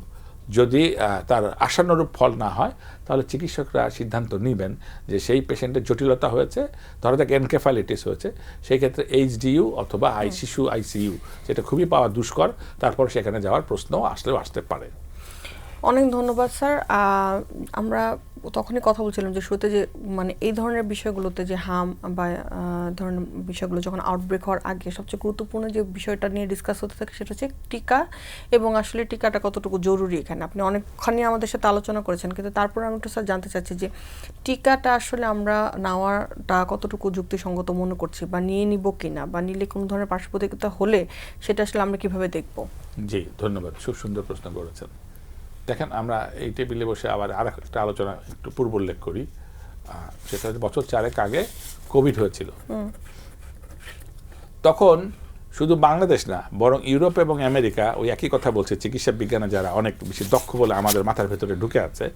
যদি তার আশানুরূপ ফল না হয়, তাহলে চিকিৎসকরা সিদ্ধান্ত নেবেন যে সেই পেশেন্টের জটিলতা হয়েছে, ধরো যাক এনকেফালাইটিস হয়েছে, সেই ক্ষেত্রে এইচডিইউ অথবা আইসিইউ, যেটা খুবই পাওয়া দুষ্কর, তারপর সেখানে যাওয়ার প্রশ্নও আসতে পারে। অনেক ধন্যবাদ স্যার। আমরা তখনই কথা বলছিলাম যে শুরুতে যে মানে এই ধরনের বিষয়গুলোতে যে হাম বা ধরনের বিষয়গুলো যখন আউটব্রেক হওয়ার আগে সবচেয়ে গুরুত্বপূর্ণ যে বিষয়টা নিয়ে ডিসকাস হতে থাকে সেটা হচ্ছে টিকা, এবং আসলে টিকাটা কতটুকু জরুরি। এখানে আপনি অনেকখানি আমাদের সাথে আলোচনা করেছেন, কিন্তু তারপর আমি একটু স্যার জানতে চাচ্ছি যে টিকাটা আসলে আমরা নেওয়াটা কতটুকু যুক্তিসঙ্গত মনে করছি, বা নিয়ে নিব কিনা, বা নিলে কোনো ধরনের পার্শ্ব প্রতিক্রিয়া হলে সেটা আসলে আমরা কিভাবে দেখব? জি, ধন্যবাদ, খুব সুন্দর প্রশ্ন করেছেন। দেখেন, আমরা এই টেবিলে বসে আবার আর একটা আলোচনা একটু পূর্ব উল্লেখ করি, সেটা হচ্ছে বছর 4 আগে কোভিড হয়েছিল। তখন শুধু বাংলাদেশ না, বরং ইউরোপ এবং আমেরিকা ওই একই কথা বলছে। চিকিৎসা বিজ্ঞানে যারা অনেক বেশি দক্ষ বলে আমাদের মাথার ভেতরে ঢুকে আছে,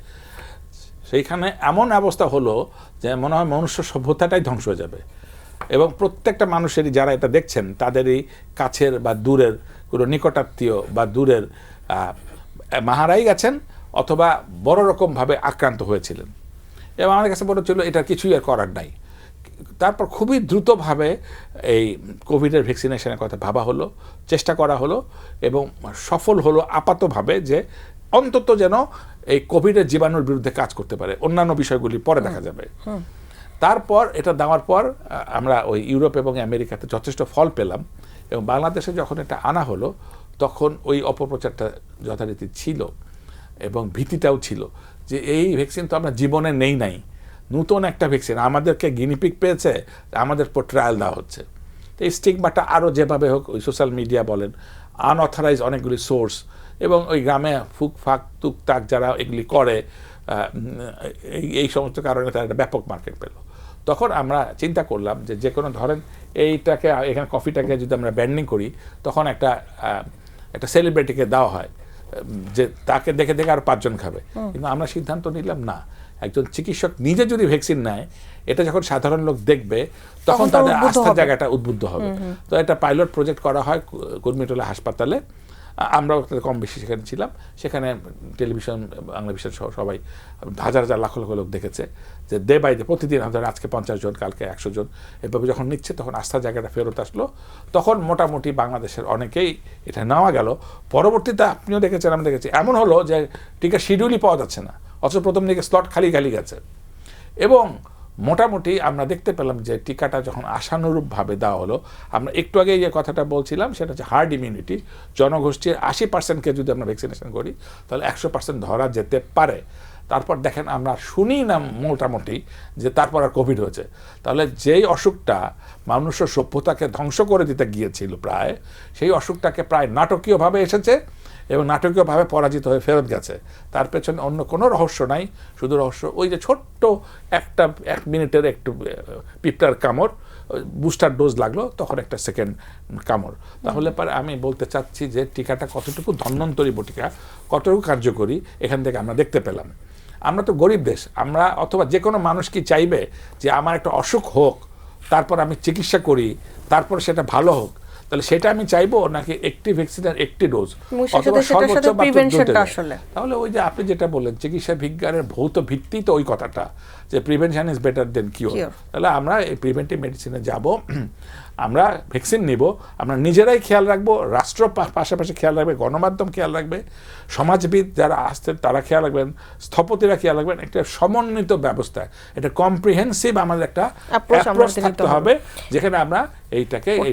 সেইখানে এমন অবস্থা হলো যে মনে হয় মনুষ্য সভ্যতাটাই ধ্বংস হয়ে যাবে। এবং প্রত্যেকটা মানুষেরই, যারা এটা দেখছেন, তাদেরই কাছের বা দূরের কোনো নিকটাত্মীয় বা দূরের মাহারাই গেছেন অথবা বড় রকমভাবে আক্রান্ত হয়েছিলেন। এবং আমার কাছে মনে হচ্ছিল এটার কিছুই আর করার নাই। তারপর খুবই দ্রুতভাবে এই কোভিডের ভ্যাকসিনেশনের কথা ভাবা হলো, চেষ্টা করা হলো এবং সফল হলো আপাতভাবে, যে অন্তত যেন এই কোভিডের জীবাণুর বিরুদ্ধে কাজ করতে পারে। অন্যান্য বিষয়গুলি পরে দেখা যাবে। তারপর এটা দেওয়ার পর আমরা ওই ইউরোপ এবং আমেরিকাতে যথেষ্ট ফল পেলাম, এবং বাংলাদেশে যখন এটা আনা হলো তখন ওই অপপ্রচারটা যথারীতি ছিল এবং ভীতিটাও ছিল যে এই ভ্যাকসিন তো আমরা জীবনে নাই, নতুন একটা ভ্যাকসিন, আমাদেরকে গিনিপিক পেয়েছে, আমাদের পর ট্রায়াল দেওয়া হচ্ছে। তো এই স্টিগমাটা আরও যেভাবে হোক, ওই সোশ্যাল মিডিয়া বলেন, আনঅথরাইজ অনেকগুলি সোর্স, এবং ওই গ্রামে ফুকফাক তুকতাক যারা এগুলি করে, এই সমস্ত কারণে তারা একটা ব্যাপক মার্কেট পেল। তখন আমরা চিন্তা করলাম যে কোনো ধরেন এইটাকে, এখানে কফিটাকে যদি আমরা ব্যান্ডিং করি, তখন একটা সেলিব্রিটিকে দেওয়া হয় যে তাকে দেখে দেখে আর 5 জন খাবে। কিন্তু আমরা সিদ্ধান্ত নিলাম না, একজন চিকিৎসক নিজে যদি ভ্যাকসিন নেয়, এটা যখন সাধারণ লোক দেখবে তখন তাদের আস্থার জায়গাটা উদ্বুদ্ধ হবে। তো এটা পাইলট প্রজেক্ট করা হয় কুর্মিটোলা হাসপাতালে। আমরাও কম বেশি সেখানে ছিলাম। সেখানে টেলিভিশন, বাংলা ভিশন সহ সবাই হাজার হাজার লাখ লাখ লোক দেখেছে যে ডে বাই ডে প্রতিদিন আমাদের আজকে 50 জন, কালকে 100 জন, এভাবে যখন নিচ্ছে তখন আস্থার জায়গাটা ফেরত আসলো। তখন মোটামুটি বাংলাদেশের অনেকেই এটা নেওয়া গেল। পরবর্তীতে আপনিও দেখেছেন, আমি দেখেছি, এমন হলো যে টিকা শিডিউলই পাওয়া যাচ্ছে না, অথচ প্রথম দিকে স্লট খালি গেছে। এবং মোটামুটি আমরা দেখতে পেলাম যে টিকাটা যখন আশানুরূপভাবে দেওয়া হলো, আমরা একটু আগে যে কথাটা বলছিলাম সেটা হচ্ছে হার্ড ইমিউনিটি, জনগোষ্ঠীর 80%কে যদি আমরা ভ্যাকসিনেশন করি তাহলে 100% ধরা যেতে পারে। তারপর দেখেন আমরা শুনি না মোটামুটি যে তারপর আর কোভিড হয়েছে। তাহলে যেই অসুখটা মানুষ সভ্যতাকে ধ্বংস করে দিতে গিয়েছিল প্রায়, সেই অসুখটাকে প্রায় নাটকীয়ভাবে এসেছে এবং নাটকীয়ভাবে পরাজিত হয়ে ফেরত গেছে। তার পেছনে অন্য কোনো রহস্য নাই, শুধু রহস্য ওই যে ছোট্ট একটা 1 মিনিটের একটু পিঁপড়ার কামড়, বুস্টার ডোজ লাগলো, তখন একটা সেকেন্ড কামড়। তাহলে পরে আমি বলতে চাচ্ছি যে টিকাটা কতটুকু ধন্বন্তরী বটিকা, কতটুকু কার্যকরী এখান থেকে আমরা দেখতে পেলাম। আমরা তো গরিব দেশ, আমরা অথবা যে কোনো মানুষ কি চাইবে যে আমার একটা অসুখ হোক, তারপর আমি চিকিৎসা করি, তারপর সেটা ভালো হোক? তাহলে সেটা আমি চাইবো নাকি একটি ভ্যাকসিনের একটি ডোজ অথবা সর্বোচ্চ তাহলে ওই যে আপনি যেটা বললেন চিকিৎসা বিজ্ঞানের ভৌত ভিত্তি তো ওই কথাটা যে prevention is better then cure. তাহলে আমরা এই প্রিভেন্টিভ মেডিসিনে যাব, আমরা ভ্যাকসিন নিব, আমরা নিজেরাই খেয়াল রাখবো, রাষ্ট্র পাশাপাশি খেয়াল রাখবে, গণমাধ্যম খেয়াল রাখবে, সমাজবিদ যারা আসছেন তারা খেয়াল রাখবেন, স্থপতিরা খেয়াল রাখবেন। একটা সমন্বিত ব্যবস্থা, এটা কম্প্রিহেন্সিভ আমাদের একটা অ্যাপ্রোচ থাকতে হবে যেখানে আমরা এই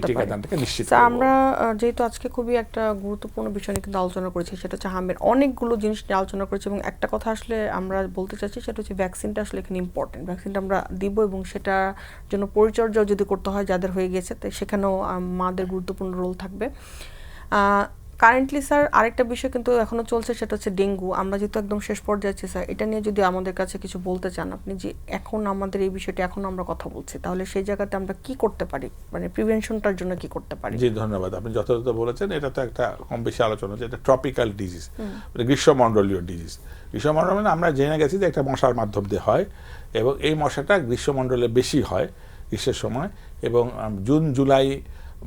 টিকাদানটাকে নিশ্চিত করব। আমরা যেহেতু আজকে খুবই একটা গুরুত্বপূর্ণ বিষয় নিয়ে কিন্তু আলোচনা করেছি, সেটা হচ্ছে হামের অনেকগুলো জিনিস নিয়ে আলোচনা করেছি এবং একটা কথা আসলে আমরা বলতে চাচ্ছি সেটা হচ্ছে ভ্যাকসিনটা আসলে এখানে ইম্পর্টেন্ট। ভ্যাকসিনটা আমরা দিব এবং সেটার জন্য পরিচর্যাও যদি করতে হয় যাদের হয়ে গেছে, তো সেখানেও মাদের গুরুত্বপূর্ণ রোল থাকবে। কারেন্টলি স্যার আরেকটা বিষয় কিন্তু এখনো চলছে, সেটা হচ্ছে ডেঙ্গু। আমরা যেহেতু একদম শেষ পর্যায়ে আছি স্যার, এটা নিয়ে যদি আমাদের কাছে কিছু বলতে চান আপনি, যে এখন আমাদের এই বিষয়টি এখন আমরা কথা বলছি, তাহলে সেই জায়গাতে আমরা কি করতে পারি, মানে প্রিভেনশনটার জন্য কি করতে পারি? জি ধন্যবাদ, আপনি যথাযথ বলেছেন। এটা তো একটা কম বেশি আলোচনা হচ্ছে, এটা ট্রপিক্যাল ডিজিজ, গ্রীষ্মমণ্ডলীয় ডিজিজ। গ্রীষ্মমণ্ডল মানে আমরা জেনে গেছি যে একটা মশার মাধ্যম দিয়ে হয় এবং এই মশাটা গ্রীষ্মমণ্ডলে বেশি হয় গ্রীষ্মের সময় এবং জুন জুলাই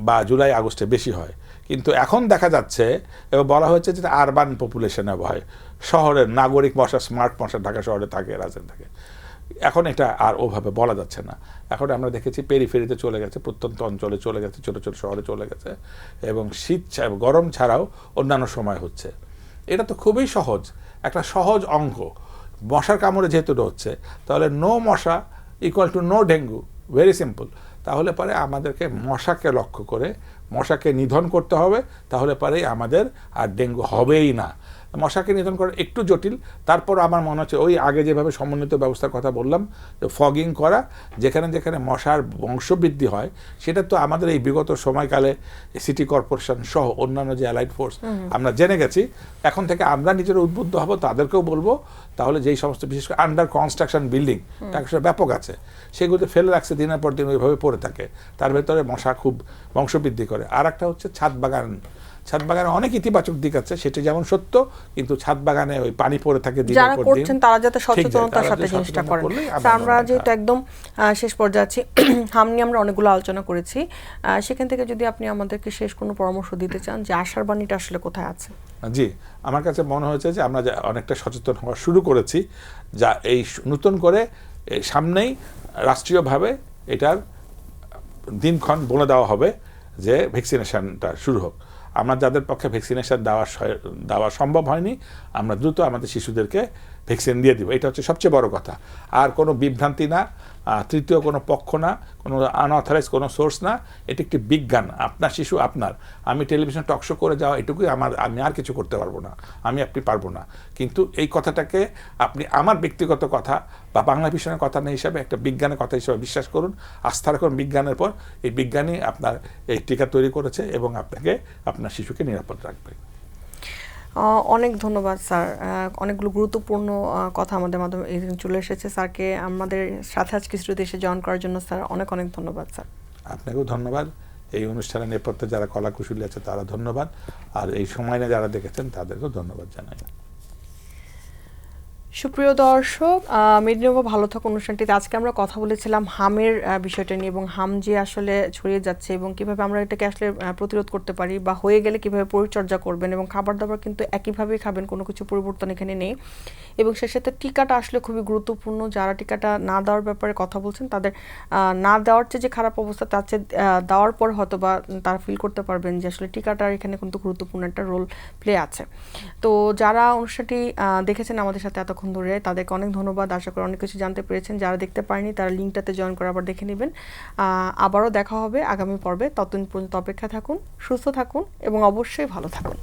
বা জুলাই আগস্টে বেশি হয়। কিন্তু এখন দেখা যাচ্ছে এবং বলা হয়েছে যে আরবান পপুলেশনে হয়, শহরের নাগরিক মশা, স্মার্ট মশা ঢাকা শহরে থাকে, রাজধানী থাকে। এখন এটা আর ওভাবে বলা যাচ্ছে না। এখন আমরা দেখেছি পেরিফেরিতে চলে গেছে, প্রত্যন্ত অঞ্চলে চলে গেছে, ছোটো ছোটো শহরে চলে গেছে এবং শীত গরম ছাড়াও অন্যান্য সময় হচ্ছে। এটা তো খুবই সহজ, একটা সহজ অঙ্ক। মশার কামড়ে যেহেতু হচ্ছে, তাহলে নো মশা equal to know dengue, very simple. তাহলে পরে আমাদেরকে মশাকে লক্ষ্য করে মশাকে নিধন করতে হবে, তাহলে পরেই আমাদের আর ডেঙ্গু হবেই না। মশাকে নিধন করা একটু জটিল, তারপর আমার মনে হচ্ছে ওই আগে যেভাবে সমন্বিত ব্যবস্থার কথা বললাম, যে ফগিং করা, যেখানে যেখানে মশার বংশবৃদ্ধি হয়, সেটা তো আমাদের এই বিগত সময়কালে সিটি কর্পোরেশন সহ অন্যান্য যে অ্যালাইড ফোর্স আমরা জেনে গেছি। এখন থেকে আমরা নিজেরা উদ্বুদ্ধ হব, তাদেরকেও বলবো, তাহলে যেই সমস্ত বিশেষ করে আন্ডার কনস্ট্রাকশন বিল্ডিং টাকা ব্যাপক আছে, সেগুলোতে ফেলে রাখছে, দিনের পর দিন ওইভাবে পড়ে থাকে, তার ভেতরে মশা খুব বংশবৃদ্ধি করে। আর একটা হচ্ছে ছাদ বাগান। ছাদ বাগানে অনেক ইতিবাচক দিক আছে, সেটা যেমন সত্য, কিন্তু ছাদ বাগানে ওই পানি পড়ে থাকে যারা করছেন তারা যাতে সচেতনতার সাথে জিনিসটা করেন। আমরা যেহেতু একদম শেষ পর্যায়ে আছি, হাম নিয়ে আমরা অনেকগুলো আলোচনা করেছি, সেখান থেকে যদি আপনি আমাদেরকে শেষ কোনো পরামর্শ দিতে চান যে আশার বাণীটা আসলে কোথায় আছে? জি, আমার কাছে মনে হয়েছে যে আমরা অনেকটা সচেতন হওয়া শুরু করেছি, যা এই নতুন করে সামনেই রাষ্ট্রীয়ভাবে এটার দিনক্ষণ বলে দেওয়া হবে যে ভ্যাকসিনেশনটা শুরু হোক। আমরা যাদের পক্ষে ভ্যাকসিনেশন দেওয়া সম্ভব হয়নি, আমরা দ্রুত আমাদের শিশুদেরকে ভ্যাকসিন দিয়ে দিব, এটা হচ্ছে সবচেয়ে বড় কথা। আর কোনো বিভ্রান্তি না, তৃতীয় কোনো পক্ষ না, কোনো আনঅথরাইজ কোনো সোর্স না, এটি একটি বিজ্ঞান। আপনার শিশু আপনার। আমি টেলিভিশন টকশো করে যাওয়া এটুকুই আমি আর কিছু করতে পারবো না, আপনি পারবো না। কিন্তু এই কথাটাকে আপনি আমার ব্যক্তিগত কথা বা বাংলা ভিশনের কথা না হিসাবে একটা বিজ্ঞানের কথা হিসাবে বিশ্বাস করুন, আস্থা রাখুন বিজ্ঞানের পর। এই বিজ্ঞানই আপনার এই টিকা তৈরি করেছে এবং আপনাকে আপনার শিশুকে নিরাপদ রাখবে। অনেক ধন্যবাদ স্যার, অনেকগুলো গুরুত্বপূর্ণ কথা আমাদের মাধ্যমে চলে এসেছে। স্যারকে আমাদের সাথে আজকে স্টুডিওতে এসে জয়েন করার জন্য স্যার অনেক অনেক ধন্যবাদ। স্যার আপনাকেও ধন্যবাদ। এই অনুষ্ঠানের নেপথ্যে যারা কলাকুশলী আছে তারা ধন্যবাদ, আর এই সময় না যারা দেখেছেন তাদেরকেও ধন্যবাদ জানাই। সুপ্রিয় দর্শক, মেদিনীনগর ভালো থাকা অনুষ্ঠানটিতে আজকে আমরা কথা বলেছিলাম হামের বিষয়টা নিয়ে এবং হাম যে আসলে ছড়িয়ে যাচ্ছে এবং কিভাবে আমরা এটাকে আসলে প্রতিরোধ করতে পারি বা হয়ে গেলে কিভাবে পরিচর্যা করবেন এবং খাবার দাবার কিন্তু একইভাবেই খাবেন, কোনো কিছু পরিবর্তন এখানে নেই। এবং সে সাথে টিকাটা আসলে খুবই গুরুত্বপূর্ণ। যারা টিকাটা না দেওয়ার ব্যাপারে কথা বলছেন তাদের না দেওয়ার চেয়ে যে খারাপ অবস্থা, তার চেয়ে দেওয়ার পর হয়তো বা তারা ফিল করতে পারবেন যে আসলে টিকাটার এখানে কিন্তু গুরুত্বপূর্ণ একটা রোল প্লে আছে। তো যারা অনুষ্ঠানটি দেখেছেন আমাদের সাথে এত এতক্ষণ ধরে, তাদেরকে অনেক ধন্যবাদ। আশা করি অনেক কিছু জানতে পেরেছেন। যারা দেখতে পারেনি তারা লিঙ্কটাতে জয়েন করে আবার দেখে নেবেন। আবারও দেখা হবে আগামী পর্বে। ততদিন পর্যন্ত অপেক্ষা থাকুন, সুস্থ থাকুন এবং অবশ্যই ভালো থাকুন।